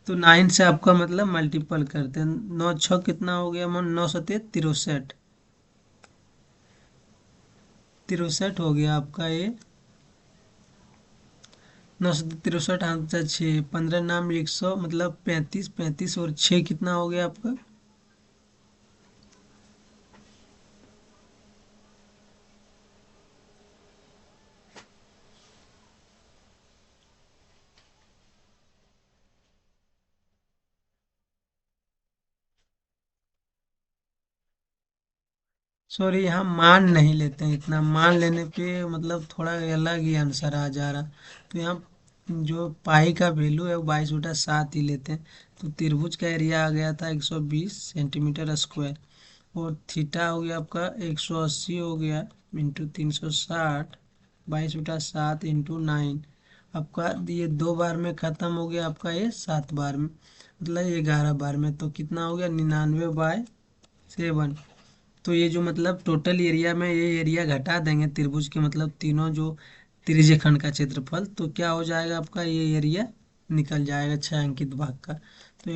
Speaker 1: तो 9 से आपका मतलब मल्टीपल करते हैं, 9 6 कितना हो गया, 9 7 63, 63 हो गया आपका ये। 9 7 63 5 6, 15 नाम 100 मतलब 35, 35 और 6 कितना हो गया आपका। सॉरी, यहाँ मान नहीं लेते हैं, इतना मान लेने पे मतलब थोड़ा अलग ही आंसर आ जा रहा। तो यहाँ जो पाई का वैल्यू है वो 22/7 ही लेते हैं। तो त्रिभुज का एरिया आ गया था 120 सेंटीमीटर स्क्वायर, और थीटा हो गया आपका 180 हो गया इंटू 360, 22/7 इंटू 9। आपका ये 2 बार में ख़त्म हो गया, आपका ये 7 बार में मतलब 11 बार में, तो कितना हो गया 99/7। तो ये जो मतलब टोटल एरिया में ये एरिया घटा देंगे त्रिभुज के, मतलब तीनों जो त्रिज्य खंड का क्षेत्रफल, तो क्या हो जाएगा आपका, ये एरिया निकल जाएगा 6 अंकित भाग का। तो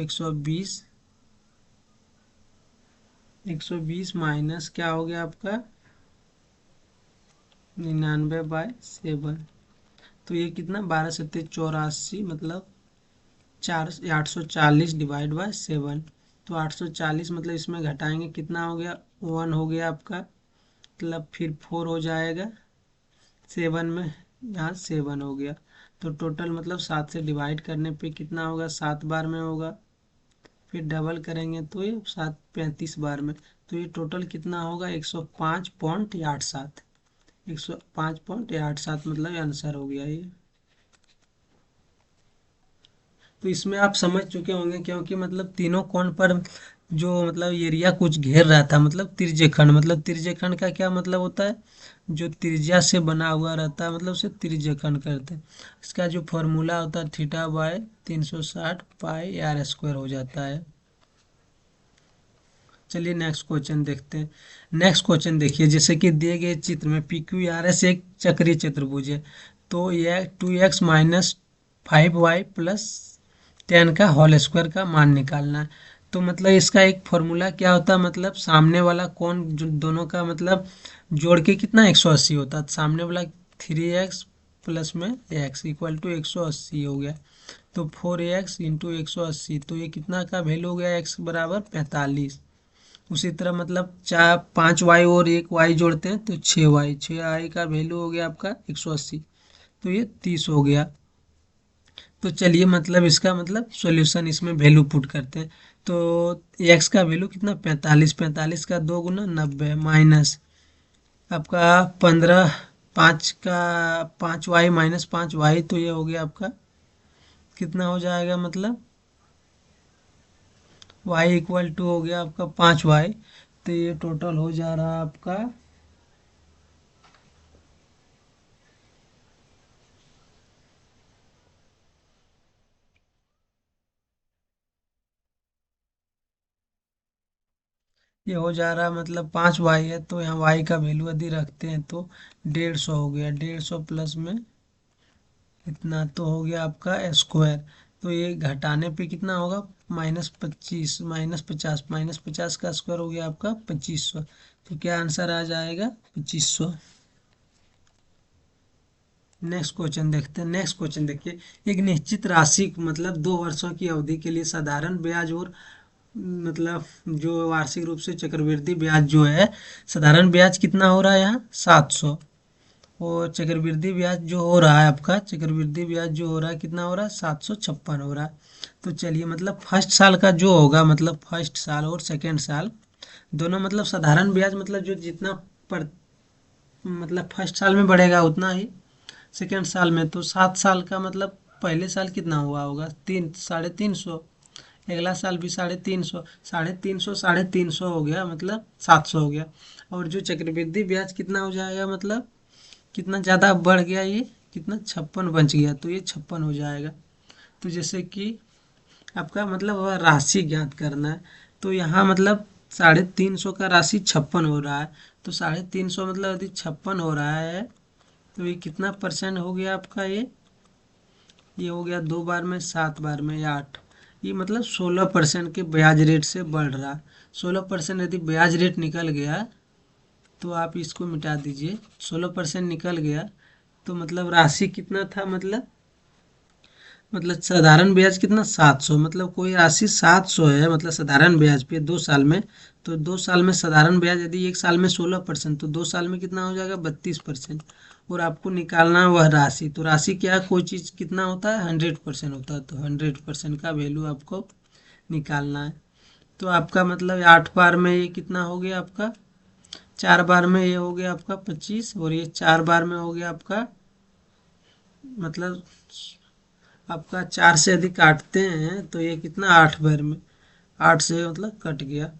Speaker 1: 120 माइनस क्या हो गया आपका 99/7। तो ये कितना 12 7 84 मतलब 840 डिवाइड बाय 7। तो 840 मतलब इसमें घटाएंगे कितना हो गया 1 हो गया आपका, मतलब फिर 4 हो जाएगा 7 में, यहाँ 7 हो गया। तो टोटल मतलब 7 से डिवाइड करने पे कितना होगा, 7 बार में होगा। फिर डबल करेंगे तो ये 35 बार में। तो ये टोटल कितना होगा 105.87, 105.87 मतलब ये आंसर हो गया ये। तो इसमें आप समझ चुके होंगे, क्योंकि मतलब तीनों कोण पर जो मतलब एरिया कुछ घेर रहा था, मतलब त्रिज्यखंड, मतलब त्रिज्यखंड का क्या मतलब होता है, जो त्रिज्या से बना हुआ रहता है मतलब उसे त्रिज्यखंड कहते हैं। इसका जो फॉर्मूला होता है थीटा/360 पाई आर स्क्वायर हो जाता है। चलिए नेक्स्ट क्वेश्चन देखते हैं। नेक्स्ट क्वेश्चन देखिए, जैसे कि दिए गए चित्र में पी क्यू आर एस एक चक्रीय चतुर्भुज है, तो यह 2x - 5y + 10 का होल स्क्वायर का मान निकालना है। तो मतलब इसका एक फॉर्मूला क्या होता है, मतलब सामने वाला कोण जो दोनों का मतलब जोड़ के कितना 180 होता है, सामने वाला 3x प्लस में x इक्वल टू 180 हो गया। तो 4x इंटू 180, तो ये कितना का वैल्यू हो गया x बराबर 45। उसी तरह मतलब 5y और 1y जोड़ते हैं तो 6y, 6y का वैल्यू हो गया आपका 180, तो ये 30 हो गया। तो चलिए मतलब इसका मतलब सॉल्यूशन इसमें वैल्यू पुट करते हैं। तो x का वैल्यू कितना 45, 45 का 2 × 90 माइनस आपका 15, 5 का 5y - 5y, तो ये हो गया आपका कितना हो जाएगा, मतलब y इक्वल टू हो गया आपका 5y। तो ये टोटल हो जा रहा है आपका, ये हो जा रहा है मतलब 5y है, तो यहाँ y का वैल्यू यदि रखते हैं तो 150 हो गया, 150 प्लस में इतना तो हो गया आपका स्क्वायर। तो ये घटाने पे कितना होगा -25, -50, -50 का स्क्वायर हो गया आपका 2500। तो क्या आंसर आ जाएगा 2500। नेक्स्ट क्वेश्चन देखते हैं। नेक्स्ट क्वेश्चन देखिए, एक निश्चित राशि मतलब 2 वर्षों की अवधि के लिए साधारण ब्याज और मतलब जो वार्षिक रूप से चक्रवृद्धि ब्याज जो है, साधारण ब्याज कितना हो रहा है यहाँ 700, और चक्रवृद्धि ब्याज जो हो रहा है आपका, चक्रवृद्धि ब्याज जो हो रहा है कितना हो रहा है 756 हो रहा है। तो चलिए मतलब फर्स्ट साल का जो होगा, मतलब फर्स्ट साल और सेकेंड साल दोनों, मतलब साधारण ब्याज मतलब जो जितना पर मतलब फर्स्ट साल में बढ़ेगा उतना ही सेकेंड साल में। तो 7 साल का मतलब पहले साल कितना हुआ होगा 3 350, अगला साल भी 350, 350, 350 हो गया मतलब 700 हो गया। और जो चक्रवृद्धि ब्याज कितना हो जाएगा, मतलब कितना ज़्यादा बढ़ गया ये, कितना 56 बच गया, तो ये 56 हो जाएगा। तो जैसे कि आपका मतलब वह राशि ज्ञात करना है, तो यहाँ मतलब 350 का राशि 56 हो रहा है। तो 350 मतलब यदि 56 हो रहा है, तो ये कितना परसेंट हो गया आपका, ये हो गया 2 बार में 7 बार में 8, ये मतलब 16% के ब्याज रेट से बढ़ रहा। 16% यदि ब्याज रेट निकल गया तो आप इसको मिटा दीजिए। 16% निकल गया तो मतलब राशि कितना था, मतलब साधारण ब्याज कितना 700, मतलब कोई राशि 700 है मतलब साधारण ब्याज पे 2 साल में। तो 2 साल में साधारण ब्याज यदि 1 साल में 16%, तो 2 साल में कितना हो जाएगा 32%। और आपको निकालना है वह राशि। तो राशि क्या, कोई चीज़ कितना होता है 100% होता है, तो 100% का वैल्यू आपको निकालना है। तो आपका मतलब 8 बार में ये कितना हो गया आपका, 4 बार में ये हो गया आपका 25, और ये 4 बार में हो गया आपका, मतलब आपका 4 से यदि काटते हैं तो ये कितना 8 बार में, 8 से मतलब कट गया।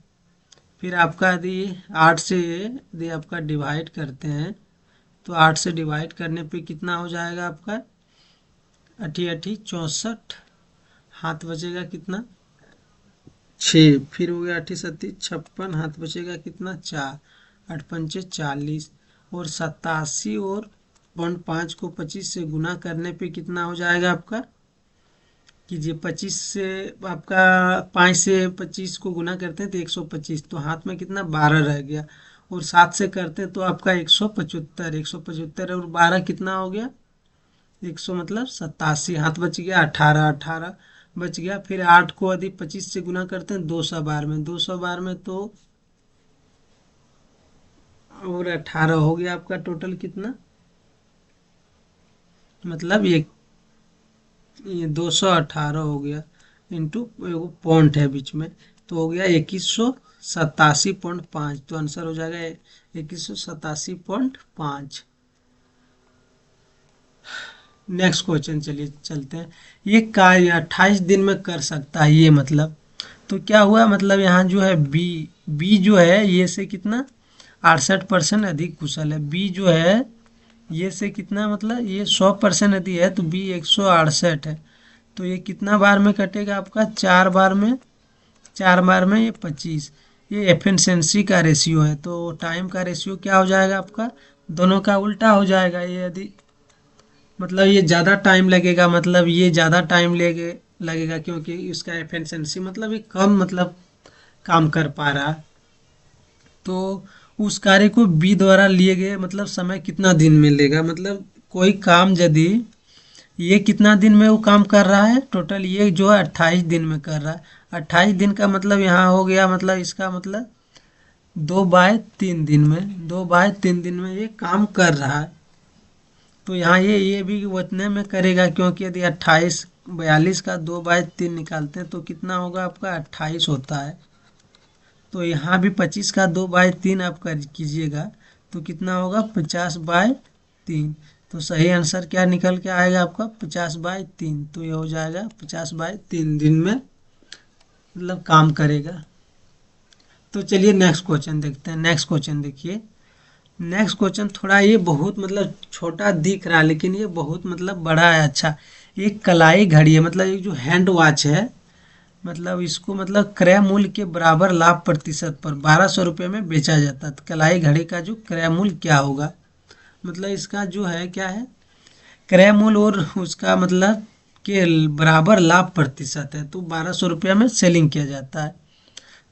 Speaker 1: फिर आपका यदि 8 से यदि आपका डिवाइड करते हैं तो 8 से डिवाइड करने पे कितना हो जाएगा आपका, अठी अठी 64, हाथ बचेगा कितना 6, फिर हो गया 8 सत्ती 56, हाथ बचेगा कितना 4, 8 पंचे 40, और 87 और 0.5 को 25 से गुना करने पे कितना हो जाएगा आपका, कीजिए 25 से आपका 5 से 25 को गुना करते हैं तो 125, तो हाथ में कितना 12 रह गया। और 7 से करते हैं तो आपका 175, 175 और 12 कितना हो गया 100, मतलब 87, हाथ बच गया 18, 18 बच गया। फिर 8 को यदि 25 से गुना करते हैं 200 बार में, 200 बार में तो और 18 हो गया आपका टोटल कितना, मतलब ये 218 हो गया इंटू एगो पॉइंट है बीच में, तो हो गया 2187.5। तो आंसर हो जाएगा 2187.5। नेक्स्ट क्वेश्चन चलिए चलते हैं। ये कार्य 28 दिन में कर सकता है ये, मतलब तो क्या हुआ, मतलब यहाँ जो है बी, बी जो है ये से कितना 68% अधिक कुशल है। बी जो है ये से कितना, मतलब ये 100% यदि है तो बी 168 है। तो ये कितना बार में कटेगा आपका, 4 बार में, 4 बार में ये 25। ये एफिशिएंसी का रेशियो है, तो टाइम का रेशियो क्या हो जाएगा आपका, दोनों का उल्टा हो जाएगा। ये यदि मतलब ये ज़्यादा टाइम लगेगा, मतलब ये ज़्यादा टाइम लगेगा क्योंकि इसका एफिशिएंसी मतलब ये कम मतलब काम कर पा रहा है। तो उस कार्य को बी द्वारा लिए गए मतलब समय कितना दिन में लेगा, मतलब कोई काम यदि ये कितना दिन में वो काम कर रहा है, टोटल ये जो है 28 दिन में कर रहा है। 28 दिन का मतलब यहाँ हो गया, मतलब इसका मतलब 2/3 दिन में, 2/3 दिन में ये काम कर रहा है। तो यहाँ ये भी उतने में करेगा क्योंकि यदि 28 42 का 2/3 निकालते हैं तो कितना होगा आपका 28 होता है। तो यहाँ भी 25 का 2/3 आप कर कीजिएगा तो कितना होगा 50/3। तो सही आंसर क्या निकल के आएगा आपका 50/3। तो ये हो जाएगा 50/3 दिन में मतलब काम करेगा। तो चलिए नेक्स्ट क्वेश्चन देखते हैं। नेक्स्ट क्वेश्चन देखिए, नेक्स्ट क्वेश्चन थोड़ा ये बहुत मतलब छोटा दिख रहा है लेकिन ये बहुत मतलब बड़ा है। अच्छा, ये कलाई घड़ी है, मतलब ये जो हैंड वॉच है, मतलब इसको मतलब क्रय मूल्य के बराबर लाभ प्रतिशत पर 1200 रुपये में बेचा जाता है। तो कलाई घड़ी का जो क्रय मूल्य क्या होगा, मतलब इसका जो है क्या है क्रय मूल्य और उसका मतलब के बराबर लाभ प्रतिशत है, तो 1200 रुपया में सेलिंग किया जाता है।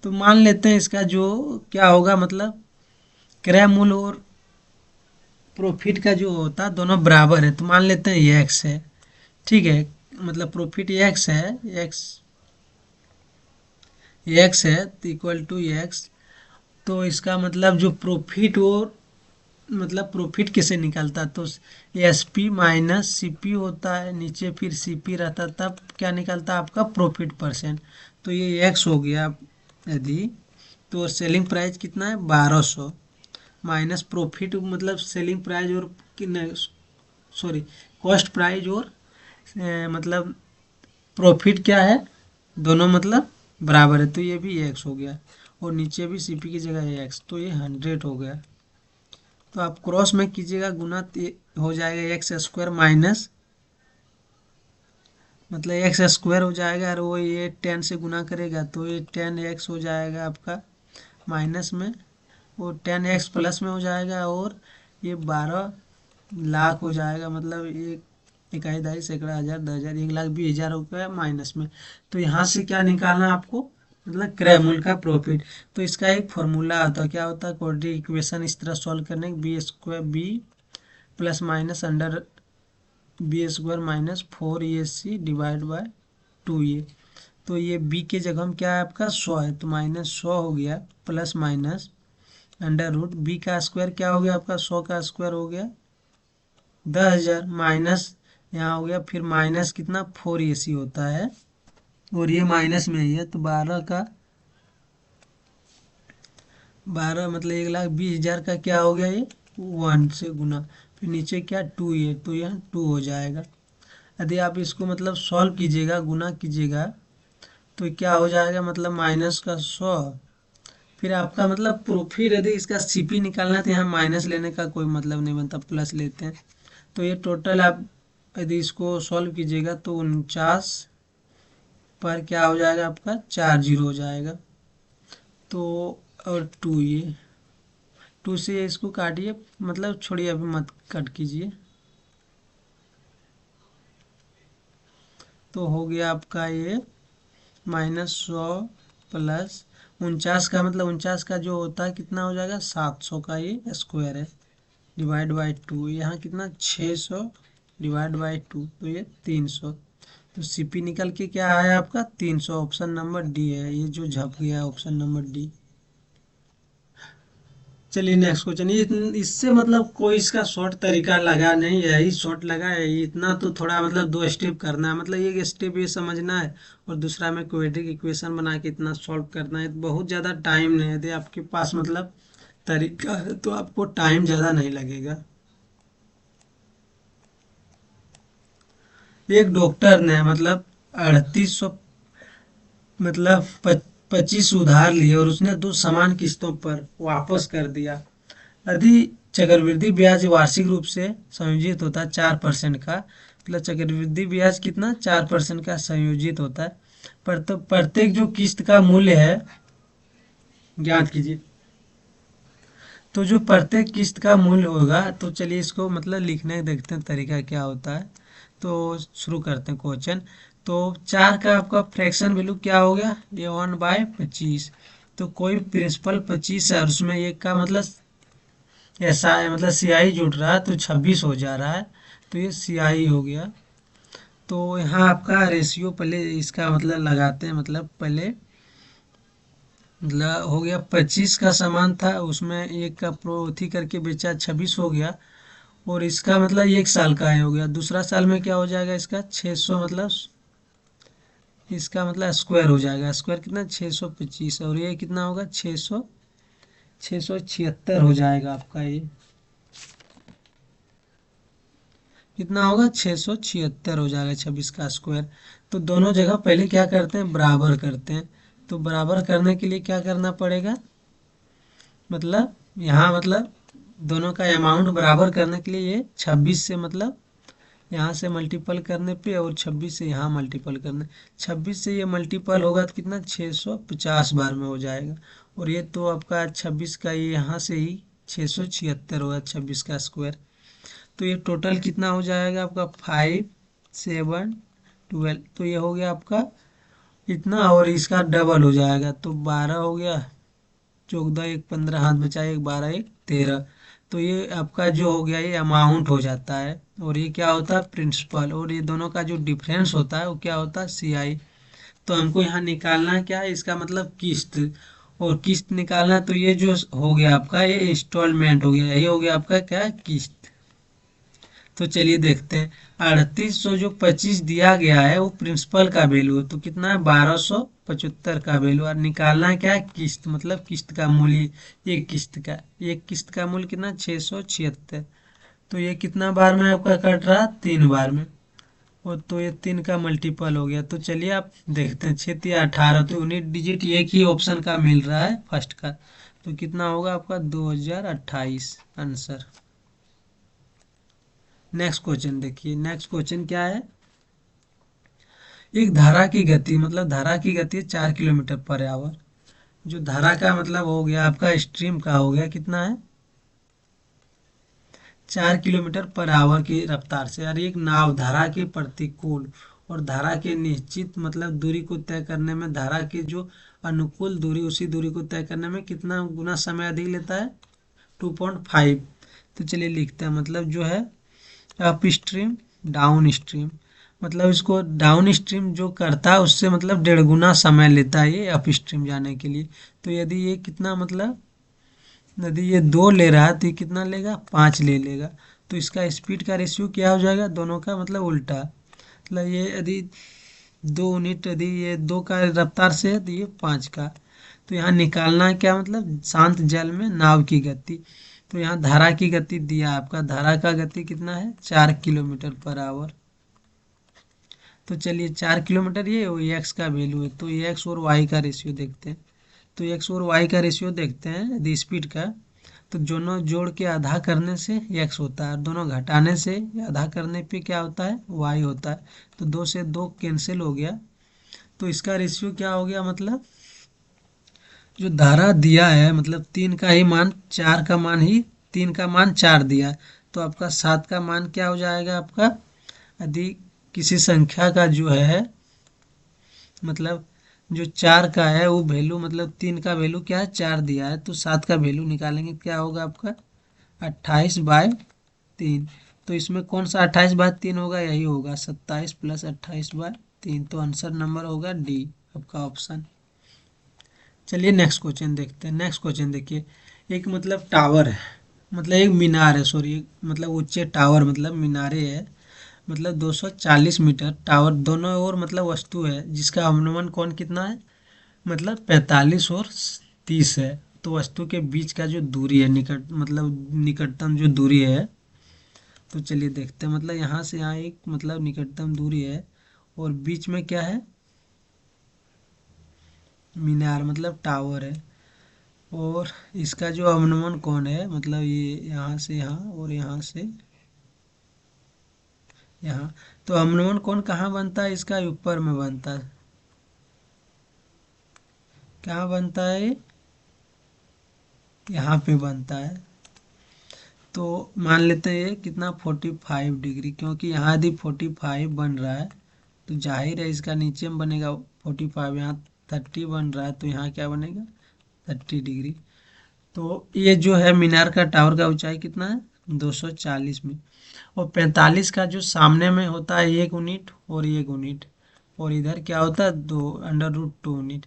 Speaker 1: तो मान लेते हैं इसका जो क्या होगा, मतलब क्रय मूल्य और प्रॉफिट का जो होता है दोनों बराबर है। तो मान लेते हैं ये एक्स है, ठीक है, मतलब प्रॉफिट एक्स है, एक्स है तो इक्वल टू एक्स। तो इसका मतलब जो प्रॉफिट और मतलब प्रॉफिट कैसे निकलता है, तो S P minus C P होता है, नीचे फिर सी पी रहता, तब क्या निकलता है आपका प्रॉफिट परसेंट। तो ये एक्स हो गया यदि, तो सेलिंग प्राइस कितना है 1200 माइनस प्रॉफिट मतलब सेलिंग प्राइस और कितने, सॉरी कॉस्ट प्राइस और मतलब प्रॉफिट क्या है, दोनों मतलब बराबर है, तो ये भी एक्स हो गया और नीचे भी सीपी की जगह एक्स, तो ये 100 हो गया। तो आप क्रॉस में कीजिएगा गुना तो ये हो जाएगा एक्स स्क्वायर माइनस, मतलब एक्स स्क्वायर हो जाएगा और वो ये 10 से गुना करेगा तो ये 10x हो जाएगा आपका माइनस में, और 10x प्लस में हो जाएगा, और ये 12 लाख हो जाएगा, मतलब ये इकाई दहाई सैकड़ा हज़ार 10,000 1,20,000 रुपये माइनस में। तो यहाँ से क्या निकालना है आपको, मतलब क्रय मूल्य का प्रॉफिट। तो इसका एक फॉर्मूला होता है, क्या होता है, क्वाड्रेटिक इक्वेशन इस तरह सॉल्व करने B square B plus minus under B square minus 4ac divide by 2a। तो ये b के जगह में क्या है आपका 100 है, तो -100 हो गया plus minus under root B का स्क्वायर क्या हो गया आपका 100 का स्क्वायर हो गया 10,000 माइनस यहाँ हो गया फिर माइनस कितना 4ac होता है और ये माइनस में ही है, तो 12 मतलब 1,20,000 का क्या हो गया ये 1 से गुना, फिर नीचे क्या 2a, तो यहाँ 2 हो जाएगा। यदि आप इसको मतलब सॉल्व कीजिएगा गुना कीजिएगा तो क्या हो जाएगा, मतलब माइनस का 100, फिर आपका मतलब प्रॉफिट यदि इसका सीपी निकालना है तो यहाँ माइनस लेने का कोई मतलब नहीं बनता, प्लस लेते हैं। तो ये टोटल आप यदि इसको सॉल्व कीजिएगा तो 49 पर क्या हो जाएगा आपका 4 जीरो हो जाएगा। तो और 2 ये 2 से इसको काटिए, मतलब छोड़िए अभी मत कट कीजिए। तो हो गया आपका ये -100 प्लस 49 का, मतलब 49 का जो होता है कितना हो जाएगा 700 का ये स्क्वायर है डिवाइड बाई 2, यहाँ कितना 600 डिवाइड बाई 2, तो ये 300। तो सीपी निकल के क्या आया आपका 300, ऑप्शन नंबर डी है, ये जो झप गया है ऑप्शन नंबर डी। चलिए नेक्स्ट क्वेश्चन, ये इससे मतलब कोई इसका शॉर्ट तरीका लगा नहीं है, यही शॉर्ट लगा है, इतना तो थोड़ा मतलब 2 स्टेप करना है, मतलब एक स्टेप ये समझना है और दूसरा में क्वाड्रेटिक इक्वेशन बना के इतना सॉल्व करना है, बहुत ज़्यादा टाइम नहीं है, यदि आपके पास मतलब तरीका है तो आपको टाइम ज़्यादा नहीं लगेगा। एक डॉक्टर ने मतलब 3800 मतलब 25 उधार लिए और उसने 2 समान किस्तों पर वापस कर दिया। यदि चक्रवृद्धि ब्याज वार्षिक रूप से संयोजित होता है 4% का, मतलब चक्रवृद्धि ब्याज कितना 4% का संयोजित होता है, पर तो प्रत्येक जो किस्त का मूल्य है ज्ञात कीजिए। तो जो प्रत्येक किस्त का मूल्य होगा, तो चलिए इसको मतलब लिखने देखते हैं तरीका क्या होता है। तो शुरू करते हैं क्वेश्चन। तो 4 का आपका फ्रैक्शन वैल्यू क्या हो गया, ये 1/25। तो कोई प्रिंसिपल 25 है और उसमें एक का मतलब ऐसा है, मतलब सियाही जुड़ रहा है तो 26 हो जा रहा है, तो ये सियाही हो गया। तो यहाँ आपका रेशियो पहले इसका मतलब लगाते हैं, मतलब पहले मतलब हो गया 25 का सामान था उसमें एक का प्रोथी करके बेचा 26 हो गया, और इसका मतलब 1 साल का है हो गया, दूसरा साल में क्या हो जाएगा इसका 600, मतलब इसका मतलब स्क्वायर हो जाएगा, स्क्वायर कितना 625, और ये कितना होगा 676 हो जाएगा आपका, ये कितना होगा 676 हो जाएगा 26 का स्क्वायर। तो दोनों जगह पहले क्या करते हैं बराबर करते हैं, तो बराबर करने के लिए क्या करना पड़ेगा, मतलब यहाँ मतलब दोनों का अमाउंट बराबर करने के लिए ये 26 से मतलब यहाँ से मल्टीपल करने पे और 26 से यहाँ मल्टीपल करने, 26 से ये मल्टीपल होगा तो कितना 650 बार में हो जाएगा, और ये तो आपका 26 का ये यहाँ से ही 676 होगा 26 का स्क्वायर। तो ये टोटल कितना हो जाएगा आपका 5 7 12, तो ये हो गया आपका इतना, और इसका डबल हो जाएगा तो 12 हो गया, 14 एक 15 हाथ बचा, एक 12 एक 13। तो ये आपका जो हो गया ये अमाउंट हो जाता है, और ये क्या होता है प्रिंसिपल, और ये दोनों का जो डिफरेंस होता है वो क्या होता है सीआई। तो हमको यहाँ निकालना है क्या है इसका मतलब किस्त, और किस्त निकालना है, तो ये जो हो गया आपका ये इंस्टॉलमेंट हो गया, ये हो गया आपका क्या किस्त। तो चलिए देखते हैं 3800 जो 25 दिया गया है वो प्रिंसिपल का वैल्यू है, तो कितना है 1275 का वैल्यू, और निकालना है क्या है किस्त, मतलब किस्त का मूल्य, एक किस्त का मूल्य कितना 676। तो ये कितना बार में आपका कट रहा 3 बार में, और तो ये 3 का मल्टीपल हो गया। तो चलिए आप देखते हैं 6 या 18, तो 19 डिजिट एक ही ऑप्शन का मिल रहा है फर्स्ट का, तो कितना होगा आपका 2028 आंसर। नेक्स्ट क्वेश्चन देखिए, नेक्स्ट क्वेश्चन क्या है, एक धारा की गति, मतलब धारा की गति है 4 किलोमीटर पर आवर, जो धारा का मतलब हो गया आपका स्ट्रीम का हो गया कितना है 4 किलोमीटर पर आवर की रफ्तार से। और एक नाव धारा के प्रतिकूल और धारा के निश्चित मतलब दूरी को तय करने में धारा की जो अनुकूल दूरी उसी दूरी को तय करने में कितना गुना समय अधिक लेता है? 2.5। तो चलिए लिखते हैं, मतलब जो है अप स्ट्रीम डाउन स्ट्रीम, मतलब इसको डाउन स्ट्रीम जो करता है उससे मतलब 1.5 गुना समय लेता है ये अप स्ट्रीम जाने के लिए। तो यदि ये कितना मतलब यदि ये 2 ले रहा है तो ये कितना लेगा? 5 ले लेगा। तो इसका स्पीड का रेशियो क्या हो जाएगा? दोनों का मतलब उल्टा। मतलब ये यदि 2 यूनिट यदि ये 2 का रफ्तार से है तो ये 5 का। तो यहाँ निकालना है क्या? मतलब शांत जल में नाव की गति। तो यहाँ धारा की गति दिया आपका, धारा का गति कितना है? 4 किलोमीटर पर आवर। तो चलिए 4 किलोमीटर ये एक्स का वैल्यू है, तो ये एक्स और वाई का रेशियो देखते हैं। तो एक्स और वाई का रेशियो देखते हैं यदि स्पीड का, तो दोनों जोड़ के आधा करने से एक्स होता है और दोनों घटाने से आधा करने पे क्या होता है? वाई होता है। तो 2 से 2 कैंसिल हो गया, तो इसका रेशियो क्या हो गया? मतलब जो धारा दिया है मतलब 3 का ही मान 4 का मान ही 3 का मान 4 दिया है, तो आपका 7 का मान क्या हो जाएगा आपका? यदि किसी संख्या का जो है मतलब जो 4 का है वो वैल्यू मतलब 3 का वैल्यू क्या है? 4 दिया है, तो 7 का वैल्यू निकालेंगे क्या होगा आपका? 28/3। तो इसमें कौन सा 28/3 होगा? यही होगा 27 + 28/3। तो आंसर नंबर होगा डी आपका ऑप्शन। चलिए नेक्स्ट क्वेश्चन देखते हैं। नेक्स्ट क्वेश्चन देखिए, एक मतलब टावर है, मतलब एक मीनार है, सॉरी मतलब ऊंचे टावर मतलब मीनारे है, मतलब 240 मीटर टावर दोनों ओर मतलब वस्तु है जिसका अवनमन कोण कितना है? मतलब 45 और 30 है। तो वस्तु के बीच का जो दूरी है निकट मतलब निकटतम जो दूरी है, तो चलिए देखते हैं। मतलब यहाँ से यहाँ एक मतलब निकटतम दूरी है और बीच में क्या है? मीनार मतलब टावर है। और इसका जो अवनमन कोण है मतलब ये यहाँ से यहाँ और यहाँ से यहाँ, तो अवनमन कोण कहाँ बनता है? इसका ऊपर में बनता है। कहाँ बनता है ये? यहाँ पे बनता है। तो मान लेते हैं कितना 45 डिग्री, क्योंकि यहाँ यदि 45 बन रहा है तो जाहिर है इसका नीचे में बनेगा 45, यहाँ 30 बन रहा है तो यहाँ क्या बनेगा? 30 डिग्री। तो ये जो है मीनार का टावर का ऊंचाई कितना है? 240 में। और 45 का जो सामने में होता है 1 यूनिट और 1 यूनिट, और इधर क्या होता है? 2√2 यूनिट।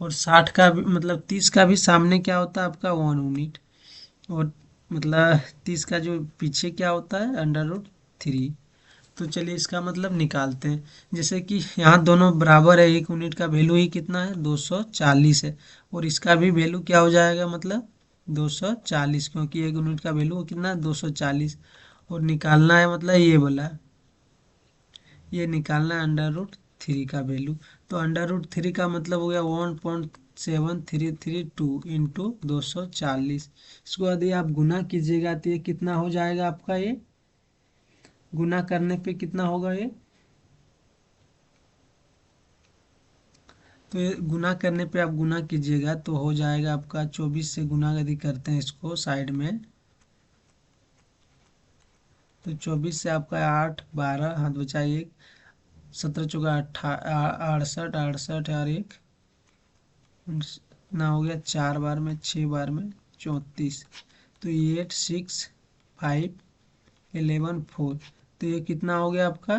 Speaker 1: और 60 का भी मतलब 30 का भी सामने क्या होता है आपका? 1 यूनिट। और मतलब 30 का जो पीछे क्या होता है? √3। तो चलिए इसका मतलब निकालते हैं। जैसे कि यहाँ दोनों बराबर है, 1 यूनिट का वैल्यू ही कितना है? 240 है, और इसका भी वैल्यू क्या हो जाएगा? मतलब 240, क्योंकि 1 यूनिट का वैल्यू कितना है? 240। और निकालना है मतलब ये वाला, ये निकालना है √3 का वैल्यू। तो √3 का मतलब हो गया 1.7332 इंटू 240। इसको यदि आप गुना कीजिएगा तो ये कितना हो जाएगा आपका? ये गुना करने पे कितना होगा ये? तो ये गुना करने पे आप गुना कीजिएगा तो हो जाएगा आपका 24 से गुना यदि करते हैं इसको साइड में, तो 24 से आपका 8 12 हाथ बचा 1, 17 चौका 68 68 और 1 ना हो गया, 4 बार में 6 बार में 34। तो 8 6 5 11 4। तो ये कितना हो गया आपका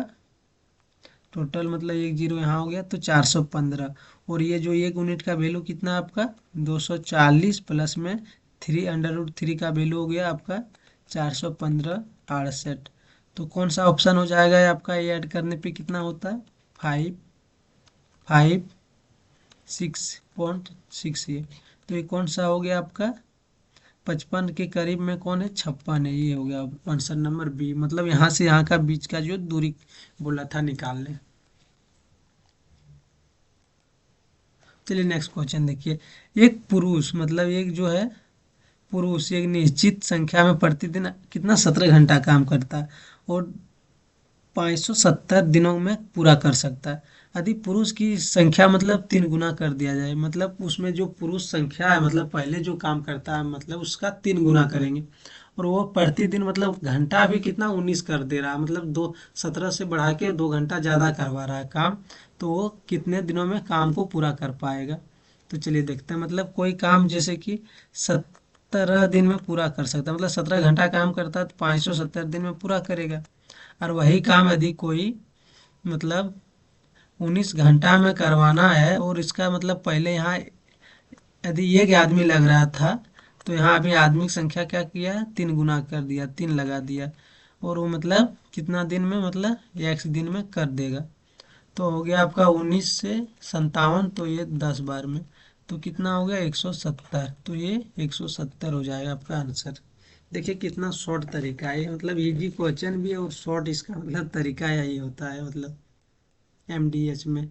Speaker 1: टोटल? मतलब 1 जीरो यहाँ हो गया तो 415। और ये जो 1 यूनिट का वैल्यू कितना है आपका? 240 प्लस में 3 √3 का वैल्यू हो गया आपका 415 68। तो कौन सा ऑप्शन हो जाएगा ये आपका? ये ऐड करने पे कितना होता है? 556.68। तो ये कौन सा हो गया आपका? 55 के करीब में कौन है? 56 है। ये हो गया आंसर नंबर बी, मतलब यहाँ से यहाँ का बीच का जो दूरी बोला था निकालने। चलिए नेक्स्ट क्वेश्चन देखिए, एक पुरुष मतलब एक जो है पुरुष एक निश्चित संख्या में प्रतिदिन कितना 17 घंटा काम करता है और 570 दिनों में पूरा कर सकता है। यदि पुरुष की संख्या मतलब 3 गुना कर दिया जाए, मतलब उसमें जो पुरुष संख्या है मतलब पहले जो काम करता है मतलब उसका 3 गुना करेंगे, और वो प्रतिदिन मतलब घंटा भी कितना 19 कर दे रहा है, मतलब 17 से बढ़ा के 2 घंटा ज़्यादा करवा रहा है काम। तो वो कितने दिनों में काम को पूरा कर पाएगा। तो चलिए देखते हैं, मतलब कोई काम जैसे कि 17 दिन में पूरा कर सकता है, मतलब 17 घंटा काम करता है तो 570 दिन में पूरा करेगा। और वही काम यदि कोई मतलब 19 घंटा में करवाना है, और इसका मतलब पहले यहाँ यदि एक आदमी लग रहा था, तो यहाँ अभी आदमी की संख्या क्या किया, 3 गुना कर दिया, 3 लगा दिया, और वो मतलब कितना दिन में, मतलब 1 दिन में कर देगा। तो हो गया आपका 19 से 57, तो ये 10 बार में, तो कितना हो गया 170, तो ये 170 हो जाएगा आपका आंसर। देखिए कितना शॉर्ट तरीका है, मतलब इजी क्वेश्चन भी है और शॉर्ट इसका मतलब तरीका यही होता है, मतलब एमडीएच में।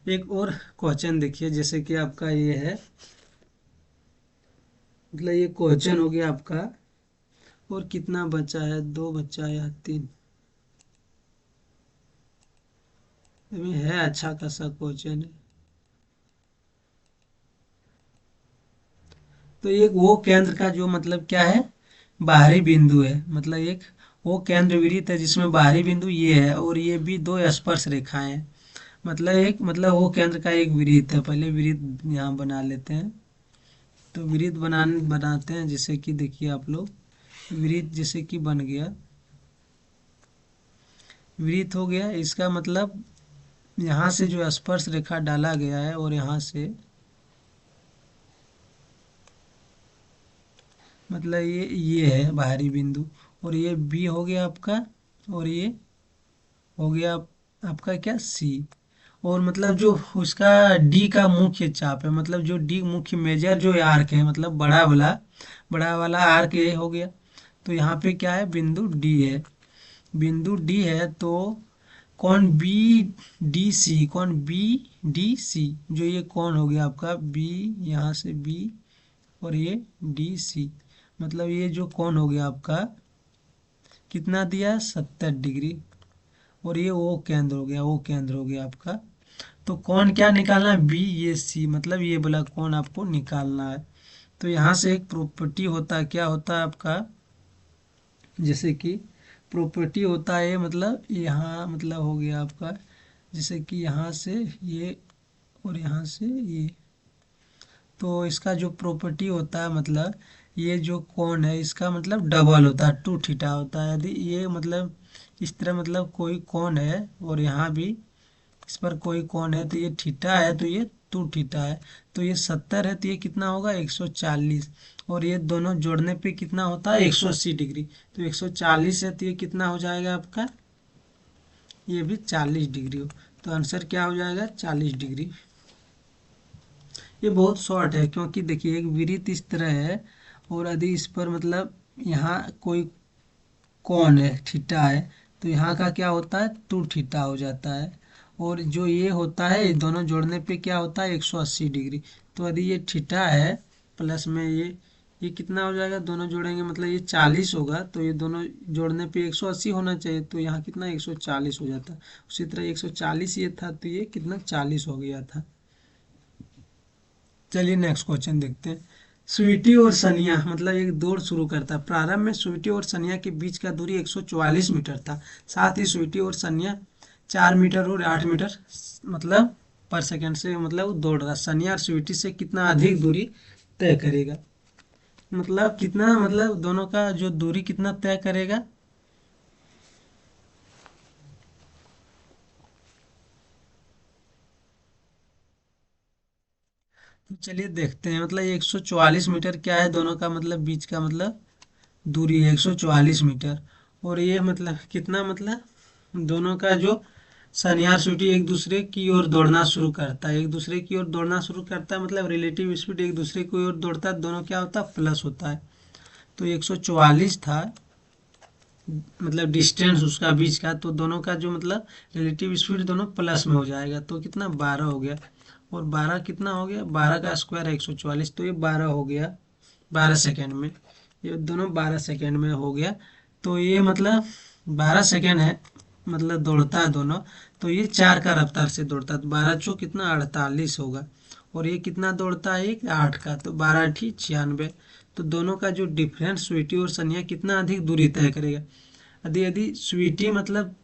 Speaker 1: एक और क्वेश्चन देखिए, जैसे कि आपका ये है, मतलब ये क्वेश्चन हो गया आपका, और कितना बचा है, 2 बचा है या 3, अभी है अच्छा खासा क्वेश्चन है। तो एक वो केंद्र का जो मतलब क्या है, बाहरी बिंदु है, मतलब एक वो केंद्र वृत्त है जिसमें बाहरी बिंदु ये है, और ये भी 2 स्पर्श रेखाएं हैं, मतलब एक मतलब वो केंद्र का एक वृत्त है। पहले वृत्त यहाँ बना लेते हैं। तो वृत्त बनाते हैं, जैसे कि देखिए आप लोग, वृत्त जैसे कि बन गया, वृत्त हो गया, इसका मतलब यहाँ से जो स्पर्श रेखा डाला गया है, और यहाँ से मतलब ये है बाहरी बिंदु, और ये बी हो गया आपका, और ये हो गया आपका क्या, सी। और मतलब जो उसका डी का मुख्य चाप है, मतलब जो डी मुख्य मेजर जो आर्क है, मतलब बड़ा वाला आर्क ये हो गया। तो यहाँ पे क्या है, बिंदु डी है, बिंदु डी है। तो कौन बी डी सी, कौन बी डी सी, जो ये कौन हो गया आपका बी, यहाँ से बी, और ये डी सी, मतलब ये जो कौन हो गया आपका, कितना दिया, 70 डिग्री। और ये ओ केंद्र हो गया, ओ केंद्र हो गया आपका। तो कौन क्या निकालना है, बी ये सी, मतलब ये वाला कौन आपको निकालना है। तो यहाँ से एक प्रॉपर्टी होता है, क्या होता है आपका, जैसे कि प्रॉपर्टी होता है, मतलब यहाँ मतलब हो गया आपका, जैसे कि यहाँ से ये, और यहाँ से ये, तो इसका जो प्रॉपर्टी होता है, मतलब ये जो कोण है इसका मतलब डबल होता है, 2 थीटा होता है। यदि ये मतलब इस तरह मतलब कोई कोण है, और यहाँ भी इस पर कोई कोण है, तो ये थीटा है, तो ये 2 थीटा है। तो ये 70 है, तो ये कितना होगा 140, और ये दोनों जोड़ने पे कितना होता है 180 डिग्री। तो 140 है, तो ये कितना हो जाएगा आपका, ये भी 40 डिग्री हो। तो आंसर क्या हो जाएगा, 40 डिग्री। ये बहुत शॉर्ट है, क्योंकि देखिए एक वृत्त इस तरह है, और यदि इस पर मतलब यहाँ कोई कोण है, थीटा है, तो यहाँ का क्या होता है 2 थीटा हो जाता है। और जो ये होता है, ये दोनों जोड़ने पे क्या होता है 180 डिग्री। तो यदि ये थीटा है, प्लस में ये कितना हो जाएगा, दोनों जोड़ेंगे मतलब ये 40 होगा, तो ये दोनों जोड़ने पे 180 होना चाहिए, तो यहाँ कितना 140 हो जाता है। उसी तरह 140 ये था, तो ये कितना 40 हो गया था। चलिए नेक्स्ट क्वेश्चन देखते हैं। स्वीटी और सनिया मतलब एक दौड़ शुरू करता है। प्रारंभ में स्वीटी और सनिया के बीच का दूरी 144 मीटर था। साथ ही स्वीटी और सनिया 4 मीटर और 8 मीटर मतलब पर सेकंड से मतलब दौड़ रहा। सनिया और स्वीटी से कितना अधिक दूरी तय करेगा, मतलब कितना, मतलब दोनों का जो दूरी कितना तय करेगा। तो चलिए देखते हैं, मतलब 144 मीटर क्या है, दोनों का मतलब बीच का मतलब दूरी है 144 मीटर। और ये मतलब कितना, मतलब दोनों का जो सनियार सूटी एक दूसरे की ओर दौड़ना शुरू करता है, एक दूसरे की ओर दौड़ना शुरू करता है, मतलब रिलेटिव स्पीड एक दूसरे की ओर दौड़ता है, दोनों क्या होता है प्लस होता है। तो 144 था, मतलब डिस्टेंस उसका बीच का, तो दोनों का जो मतलब रिलेटिव स्पीड दोनों प्लस में हो जाएगा, तो कितना 12 हो गया। और 12 कितना हो गया, 12 का स्क्वायर है 144, तो ये 12 हो गया 12 सेकेंड में। ये दोनों 12 सेकेंड में हो गया। तो ये मतलब 12 सेकेंड है, मतलब दौड़ता है दोनों। तो ये 4 का रफ्तार से दौड़ता है, तो 12 कितना 48 होगा। और ये कितना दौड़ता है, एक 8 का, तो 12 × 96। तो दोनों का जो डिफरेंस स्वीटी और सनिया कितना अधिक दूरी तय करेगा। यदि यदि स्वीटी मतलब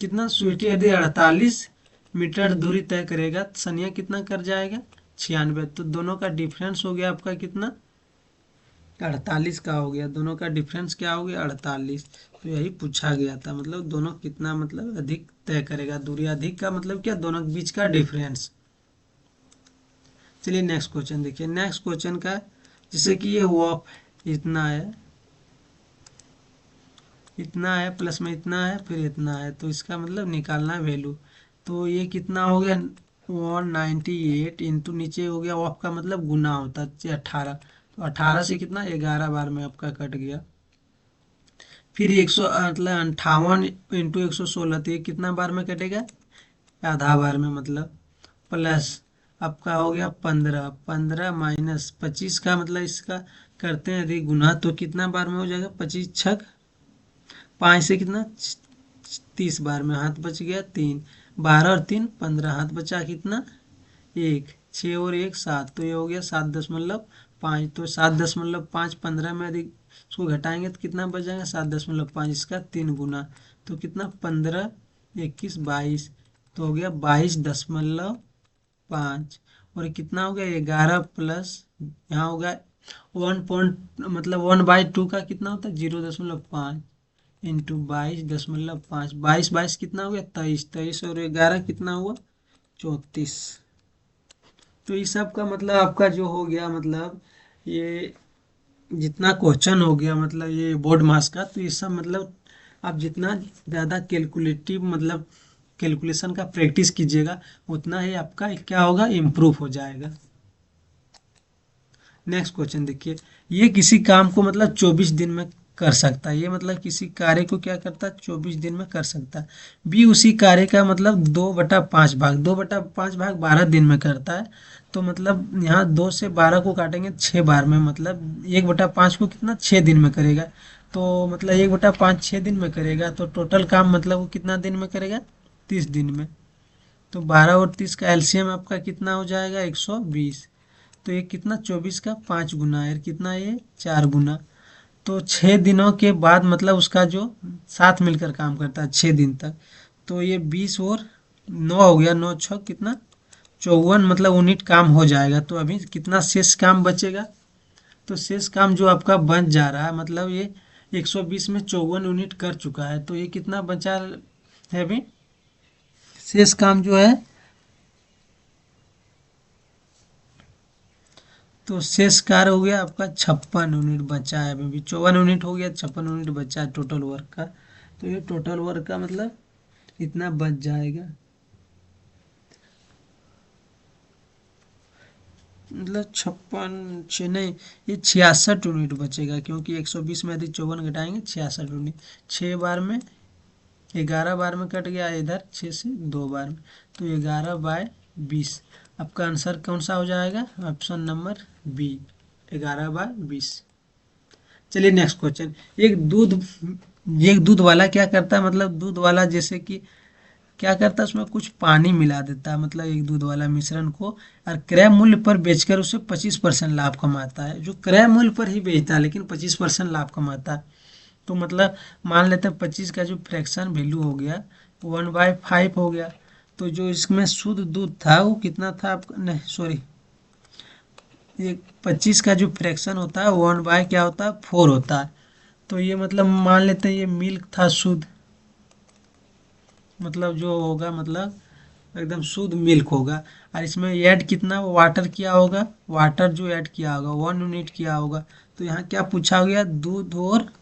Speaker 1: कितना, स्वीटी यदि 48 मीटर दूरी तय करेगा, सनिया कितना कर जाएगा 96। तो दोनों का डिफरेंस हो गया आपका कितना 48 का हो गया, दोनों का डिफरेंस क्या हो गया 48। तो यही पूछा गया था, मतलब दोनों कितना मतलब अधिक तय करेगा दूरी, अधिक का मतलब क्या, दोनों के बीच का डिफरेंस। चलिए नेक्स्ट क्वेश्चन देखिए। नेक्स्ट क्वेश्चन का जैसे कि ये वॉक इतना है, इतना है प्लस में इतना है फिर इतना है, तो इसका मतलब निकालना है वैल्यू। तो ये कितना हो गया 198 इंटू नीचे हो गया ऑफ का मतलब गुना होता है 18, तो 18 से कितना 11 बार में आपका कट गया। फिर 100 मतलब 58 इंटू 116, तो ये कितना बार में कटेगा आधा बार में मतलब, प्लस आपका हो गया 15, 15 माइनस 25 का मतलब इसका करते हैं यदि गुना, तो कितना बार में हो जाएगा 25 छक 5 से कितना 30 बार में, हाथ बच गया 3, 12 और 3 15, हाथ बचा कितना 1, 6 और 1 7, तो ये हो गया 7.5। तो 7.5 15 में यदि इसको घटाएंगे तो कितना बच जाएगा 7.5, इसका 3 गुना, तो कितना 15 21 22, तो हो गया 22.5। और ये कितना हो गया 11 प्लस यहाँ होगा 1 मतलब 1/2 का कितना होता है 0.5 इंटू 22.5, 22 22 कितना हो गया 23, 23 और 11 कितना हुआ 34। तो इस सब का मतलब आपका जो हो गया मतलब ये जितना क्वेश्चन हो गया मतलब ये बोर्ड मास का, तो ये सब मतलब आप जितना ज़्यादा कैलकुलेटिव मतलब कैलकुलेशन का प्रैक्टिस कीजिएगा उतना ही आपका क्या होगा इम्प्रूव हो जाएगा। नेक्स्ट क्वेश्चन देखिए। ये किसी काम को मतलब 24 दिन में कर सकता है, ये मतलब किसी कार्य को क्या करता है 24 दिन में कर सकता है। बी उसी कार्य का मतलब 2/5 भाग, 2/5 भाग 12 दिन में करता है। तो मतलब यहाँ 2 से 12 को काटेंगे 6 बार में, मतलब 1/5 को कितना 6 दिन में करेगा। तो मतलब 1/5 6 दिन में करेगा, तो टोटल काम मतलब वो कितना दिन में करेगा 30 दिन में। तो 12 और 30 का एलसीएम आपका कितना हो जाएगा 120। तो ये कितना 24 का 5 गुना है, कितना ये 4 गुना। तो 6 दिनों के बाद मतलब उसका जो साथ मिलकर काम करता है 6 दिन तक, तो ये 20 और 9 हो गया, 9 6 कितना 54 मतलब यूनिट काम हो जाएगा। तो अभी कितना शेष काम बचेगा, तो शेष काम जो आपका बच जा रहा है मतलब ये 120 में 54 यूनिट कर चुका है, तो ये कितना बचा है अभी शेष काम जो है, तो शेष कार्य हो गया आपका 56 यूनिट बचा है, अभी भी 54 यूनिट हो गया 56 यूनिट बचा है टोटल वर्क का। तो ये टोटल वर्क का मतलब इतना बच जाएगा, मतलब 56 नहीं, ये 66 यूनिट बचेगा, क्योंकि 120 में यदि 54 घटाएंगे 66 यूनिट, 6 बार में 11 बार में कट गया इधर 6 से 2 बार में, तो 11/20। आपका आंसर कौन सा हो जाएगा ऑप्शन नंबर बी 11/20। चलिए नेक्स्ट क्वेश्चन। एक दूध वाला क्या करता है, मतलब दूध वाला जैसे कि क्या करता है उसमें कुछ पानी मिला देता है, मतलब एक दूध वाला मिश्रण को, और क्रय मूल्य पर बेचकर उसे 25% लाभ कमाता है। जो क्रय मूल्य पर ही बेचता है लेकिन 25% लाभ कमाता है। तो मतलब मान लेते हैं 25 का जो फ्रैक्शन वैल्यू हो गया 1/5 हो गया। तो जो इसमें शुद्ध दूध था वो कितना था आपका, नहीं सॉरी, ये 25 का जो फ्रैक्शन होता है 1/, क्या होता है 4 होता है। तो ये मतलब मान लेते हैं ये मिल्क था शुद्ध, मतलब जो होगा मतलब एकदम शुद्ध मिल्क होगा। और इसमें ऐड कितना वाटर किया होगा, वाटर जो ऐड किया होगा 1 यूनिट किया होगा। तो यहाँ क्या पूछा गया दूध और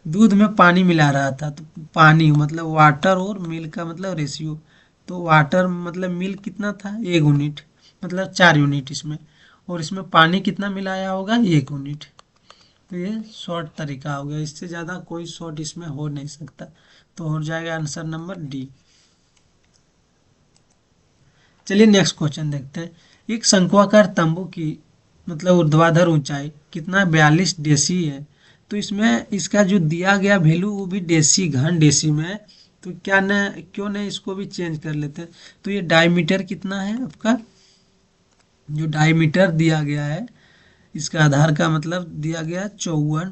Speaker 1: दूध में पानी मिला रहा था, तो पानी मतलब वाटर और मिल्क का मतलब रेशियो। तो वाटर मतलब मिल्क कितना था 1 यूनिट, मतलब 4 यूनिट इसमें, और इसमें पानी कितना मिलाया होगा 1 यूनिट। तो ये शॉर्ट तरीका हो गया, इससे ज़्यादा कोई शॉर्ट इसमें हो नहीं सकता। तो हो जाएगा आंसर नंबर डी। चलिए नेक्स्ट क्वेश्चन देखते हैं। एक शंक्वाकार तंबू की मतलब ऊर्ध्वाधर ऊंचाई कितना 42 डेसी है। तो इसमें इसका जो दिया गया वैल्यू वो भी डेसी घन डेसी में है। तो क्या न क्यों नहीं इसको भी चेंज कर लेते हैं। तो ये डायमीटर कितना है आपका, जो डायमीटर दिया गया है इसका आधार का मतलब दिया गया 54,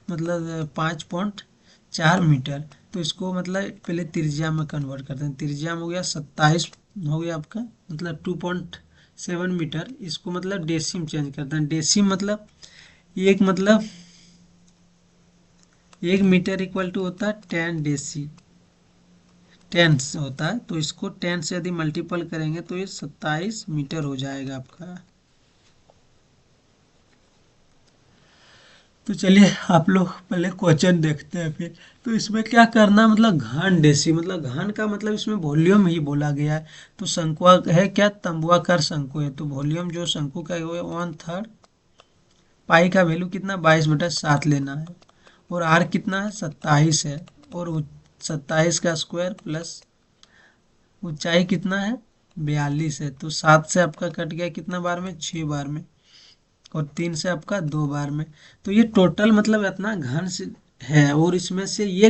Speaker 1: मतलब 5.4 मीटर। तो इसको मतलब पहले त्रिज्या में कन्वर्ट करते हैं। त्रिज्या में हो गया 27, हो गया आपका मतलब 2.7 मीटर। इसको मतलब डेसिम चेंज करते हैं। डेसिम मतलब एक, मतलब 1 मीटर इक्वल टू होता है 10 डेसी, 10 होता है। तो इसको 10 से यदि मल्टीपल करेंगे तो ये 27 मीटर हो जाएगा आपका। तो चलिए आप लोग पहले क्वेश्चन देखते हैं फिर। तो इसमें क्या करना, मतलब घन डेसी, मतलब घन का मतलब इसमें वॉल्यूम ही बोला गया है। तो शंकु है क्या, तंबुआकार शंकु है, तो वॉल्यूम जो शंकु का है वो है 1/3। पाई का वैल्यू कितना, 22/7 लेना है। और आर कितना है, 27 है। और 27 का स्क्वायर प्लस ऊंचाई कितना है, 42 है। तो 7 से आपका कट गया कितना बार में, 6 बार में। और 3 से आपका 2 बार में। तो ये टोटल मतलब इतना घन से है। और इसमें से ये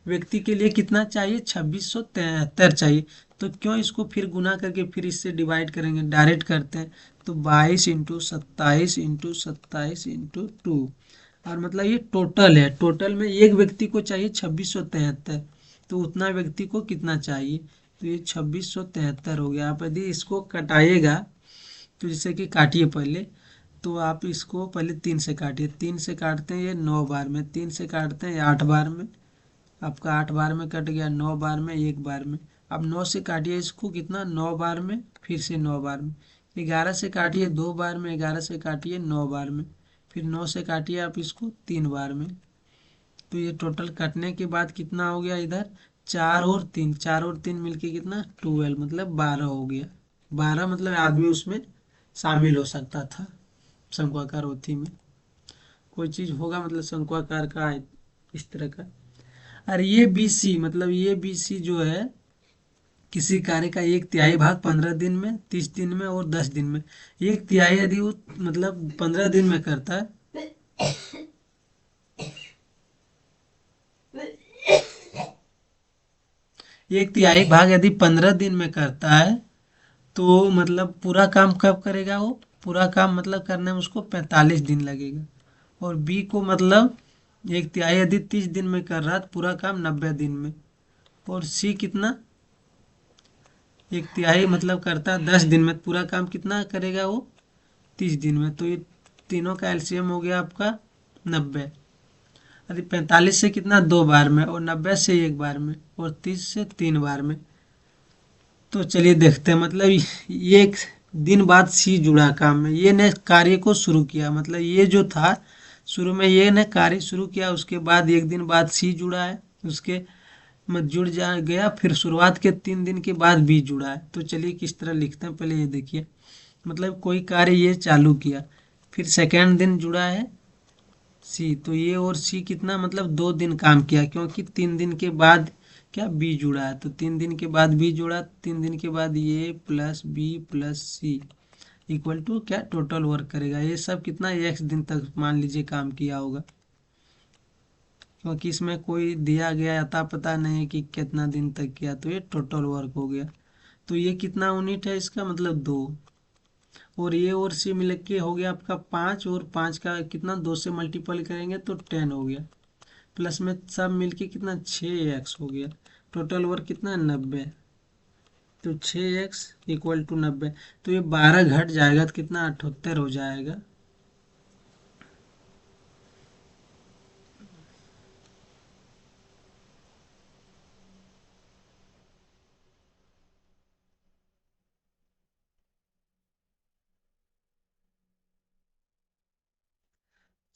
Speaker 1: व्यक्ति के लिए कितना चाहिए, 2673 चाहिए। तो क्यों इसको फिर गुना करके फिर इससे डिवाइड करेंगे, डायरेक्ट करते हैं। तो 22 × 27 × 27 × 2। और मतलब ये टोटल है, टोटल में एक व्यक्ति को चाहिए 2673। तो उतना व्यक्ति को कितना चाहिए, तो ये 2673 हो गया। आप यदि इसको कटाइएगा तो जैसे कि काटिए पहले, तो आप इसको पहले 3 से काटिए। 3 से काटते हैं ये 9 बार में, 3 से काटते हैं ये 8 बार में। आपका 8 बार में कट गया, 9 बार में, 1 बार में। अब 9 से काटिए इसको कितना, 9 बार में, फिर से 9 बार में। 11 से काटिए 2 बार में, 11 से काटिए 9 बार में। फिर 9 से काटिए आप इसको 3 बार में। तो ये टोटल कटने के बाद कितना हो गया इधर, 4 और 3, 4 और 3 मिलके कितना, 12, मतलब 12 हो गया। 12 मतलब आदमी उसमें शामिल हो सकता था शंक्वाकार होती में। कोई चीज होगा मतलब शंक्वाकार का इस तरह का। और ये BC, मतलब ये BC जो है किसी कार्य का 1/3 भाग 15 दिन में, 30 दिन में और 10 दिन में। 1/3 यदि वो मतलब 15 दिन में करता है, 1/3 भाग यदि 15 दिन में करता है, तो मतलब पूरा काम कब करेगा वो, पूरा काम मतलब करने में उसको 45 दिन लगेगा। और बी को मतलब 1/3 यदि 30 दिन में कर रहा है तो पूरा काम 90 दिन में। और सी कितना, 1/3 मतलब करता है 10 दिन में, पूरा काम कितना करेगा वो, 30 दिन में। तो ये तीनों का एलसीएम हो गया आपका 90। यदि 45 से कितना, 2 बार में, और 90 से 1 बार में, और 30 से 3 बार में। तो चलिए देखते हैं, मतलब ये एक दिन बाद सी जुड़ा काम में, ये ने कार्य को शुरू किया, मतलब ये जो था शुरू में ये ने कार्य शुरू किया, उसके बाद एक दिन बाद सी जुड़ा है, उसके में जुड़ जा गया, फिर शुरुआत के 3 दिन के बाद बी जुड़ा है। तो चलिए किस तरह लिखते हैं, पहले ये देखिए, मतलब कोई कार्य ये चालू किया, फिर सेकेंड दिन जुड़ा है सी। तो ये और सी कितना, मतलब 2 दिन काम किया, क्योंकि 3 दिन के बाद क्या, बी जुड़ा है। तो 3 दिन के बाद बी जुड़ा, 3 दिन के बाद ये plus B plus C equal to क्या, टोटल वर्क करेगा। ये सब कितना, x दिन तक मान लीजिए काम किया होगा, क्योंकि इसमें कोई दिया गया अता पता नहीं कि कितना दिन तक किया। तो ये टोटल वर्क हो गया। तो ये कितना यूनिट है इसका, मतलब 2। और ये और सी मिल के हो गया आपका 5, और 5 का कितना, 2 से मल्टीपल करेंगे तो 10 हो गया। प्लस में सब मिलके कितना, 6x हो गया। टोटल वर्क कितना, 90। तो 6x इक्वल टू 90। तो ये 12 घट जाएगा तो कितना, 78 हो जाएगा।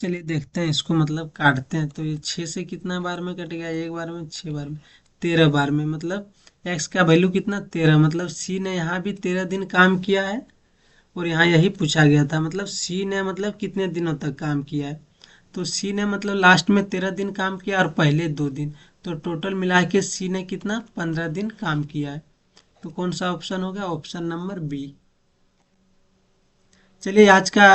Speaker 1: चलिए देखते हैं इसको, मतलब काटते हैं। तो ये 6 से कितना बार में कटेगा, 1 बार में, 6 बार में, 13 बार में। मतलब x का वैल्यू कितना, 13। मतलब सी ने यहाँ भी 13 दिन काम किया है, और यहाँ यही पूछा गया था, मतलब सी ने मतलब कितने दिनों तक काम किया है। तो सी ने मतलब लास्ट में 13 दिन काम किया और पहले 2 दिन। तो टोटल मिला के सी ने कितना, 15 दिन काम किया है। तो कौन सा ऑप्शन हो गया, ऑप्शन नंबर बी। चलिए आज का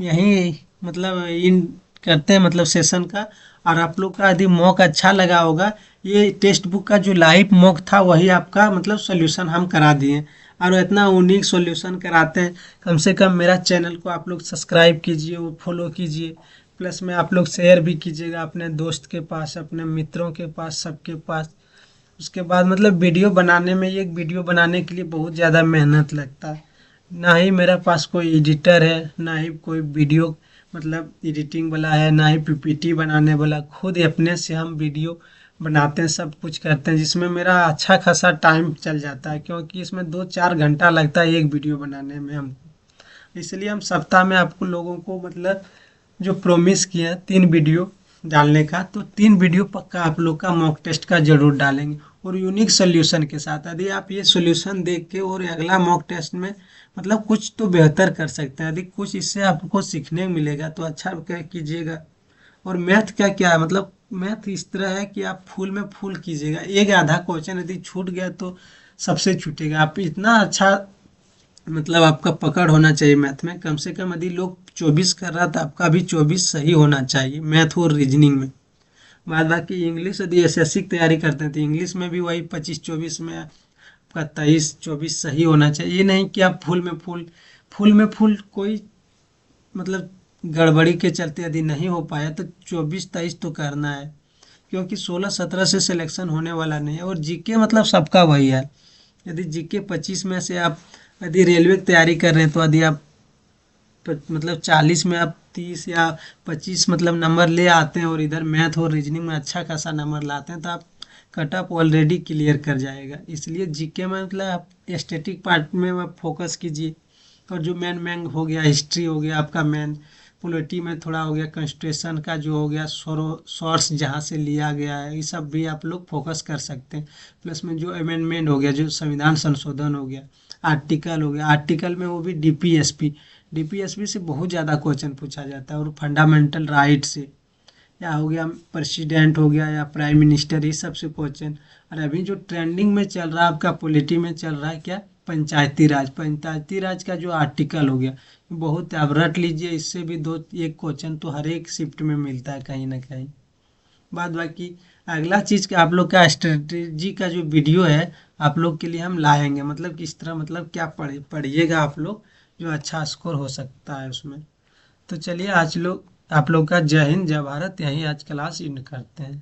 Speaker 1: यही मतलब इन करते हैं, मतलब सेशन का। और आप लोग का यदि मॉक अच्छा लगा होगा, ये टेक्स्ट बुक का जो लाइव मॉक था वही आपका मतलब सोल्यूशन हम करा दिए। और इतना यूनिक सॉल्यूशन कराते हैं। कम से कम मेरा चैनल को आप लोग सब्सक्राइब कीजिए और फॉलो कीजिए, प्लस में आप लोग शेयर भी कीजिएगा अपने दोस्त के पास, अपने मित्रों के पास, सबके पास। उसके बाद मतलब वीडियो बनाने में, एक वीडियो बनाने के लिए बहुत ज़्यादा मेहनत लगता है। ना ही मेरे पास कोई एडिटर है, ना ही कोई वीडियो मतलब एडिटिंग वाला है, ना ही पीपीटी बनाने वाला। खुद ही अपने से हम वीडियो बनाते हैं, सब कुछ करते हैं, जिसमें मेरा अच्छा खासा टाइम चल जाता है, क्योंकि इसमें 2-4 घंटा लगता है एक वीडियो बनाने में हम। इसलिए हम सप्ताह में आपको लोगों को मतलब जो प्रॉमिस किया है 3 वीडियो डालने का, तो 3 वीडियो पक्का आप लोग का मॉक टेस्ट का जरूर डालेंगे, और यूनिक सोल्यूशन के साथ। यदि आप ये सोल्यूशन देख के और अगला मॉक टेस्ट में मतलब कुछ तो बेहतर कर सकते हैं, यदि कुछ इससे आपको सीखने को मिलेगा तो अच्छा क्या कीजिएगा। और मैथ का क्या है, मतलब मैथ इस तरह है कि आप फुल में फुल कीजिएगा, एक आधा क्वेश्चन यदि छूट गया तो सबसे छूटेगा। आप इतना अच्छा मतलब आपका पकड़ होना चाहिए मैथ में, कम से कम यदि लोग 24 कर रहा था, आपका भी 24 सही होना चाहिए मैथ और रीजनिंग में। बाद बाकी इंग्लिश यदि एसएससी की तैयारी करते हैं तो इंग्लिश में भी वही 25-24 में आपका 23-24 सही होना चाहिए। ये नहीं कि आप फुल में फुल कोई मतलब गड़बड़ी के चलते यदि नहीं हो पाया तो 24-23 तो करना है, क्योंकि 16-17 से सिलेक्शन होने वाला नहीं है। और जीके मतलब सबका वही है। यदि जीके 25 में से आप यदि रेलवे की तैयारी कर रहे हैं, तो यदि आप मतलब 40 में आप 30 या 25 मतलब नंबर ले आते हैं, और इधर मैथ और रीजनिंग में अच्छा खासा नंबर लाते हैं, तो आप कट ऑफ ऑलरेडी क्लियर कर जाएगा। इसलिए जीके में मतलब आप स्टैटिक पार्ट में आप फोकस कीजिए, और जो मेन हो गया, हिस्ट्री हो गया आपका मेन, पॉलिटी में थोड़ा हो गया, कंस्टिट्यूशन का जो हो गया, सोर्स जहाँ से लिया गया है, ये सब भी आप लोग फोकस कर सकते हैं। प्लस में जो अमेंडमेंट हो गया, जो संविधान संशोधन हो गया, आर्टिकल हो गया, आर्टिकल में वो भी डीपीएसपी, डीपीएसपी से बहुत ज़्यादा क्वेश्चन पूछा जाता है, और फंडामेंटल राइट से, या हो गया प्रेसिडेंट हो गया, या प्राइम मिनिस्टर, ये सबसे क्वेश्चन। और अभी जो ट्रेंडिंग में चल रहा है आपका, पॉलिटी में चल रहा है क्या, पंचायती राज, पंचायती राज का जो आर्टिकल हो गया, बहुत आप रट लीजिए, इससे भी दो एक क्वेश्चन तो हर एक शिफ्ट में मिलता है कहीं ना कहीं। बाद बाकी अगला चीज़ का आप लोग का स्ट्रेटेजी का जो वीडियो है आप लोग के लिए हम लाएंगे, मतलब किस तरह मतलब क्या पढ़िएगा आप लोग, जो अच्छा स्कोर हो सकता है उसमें। तो चलिए आज लोग आप लोग का जय हिंद जय भारत, यहीं आज क्लास एंड करते हैं।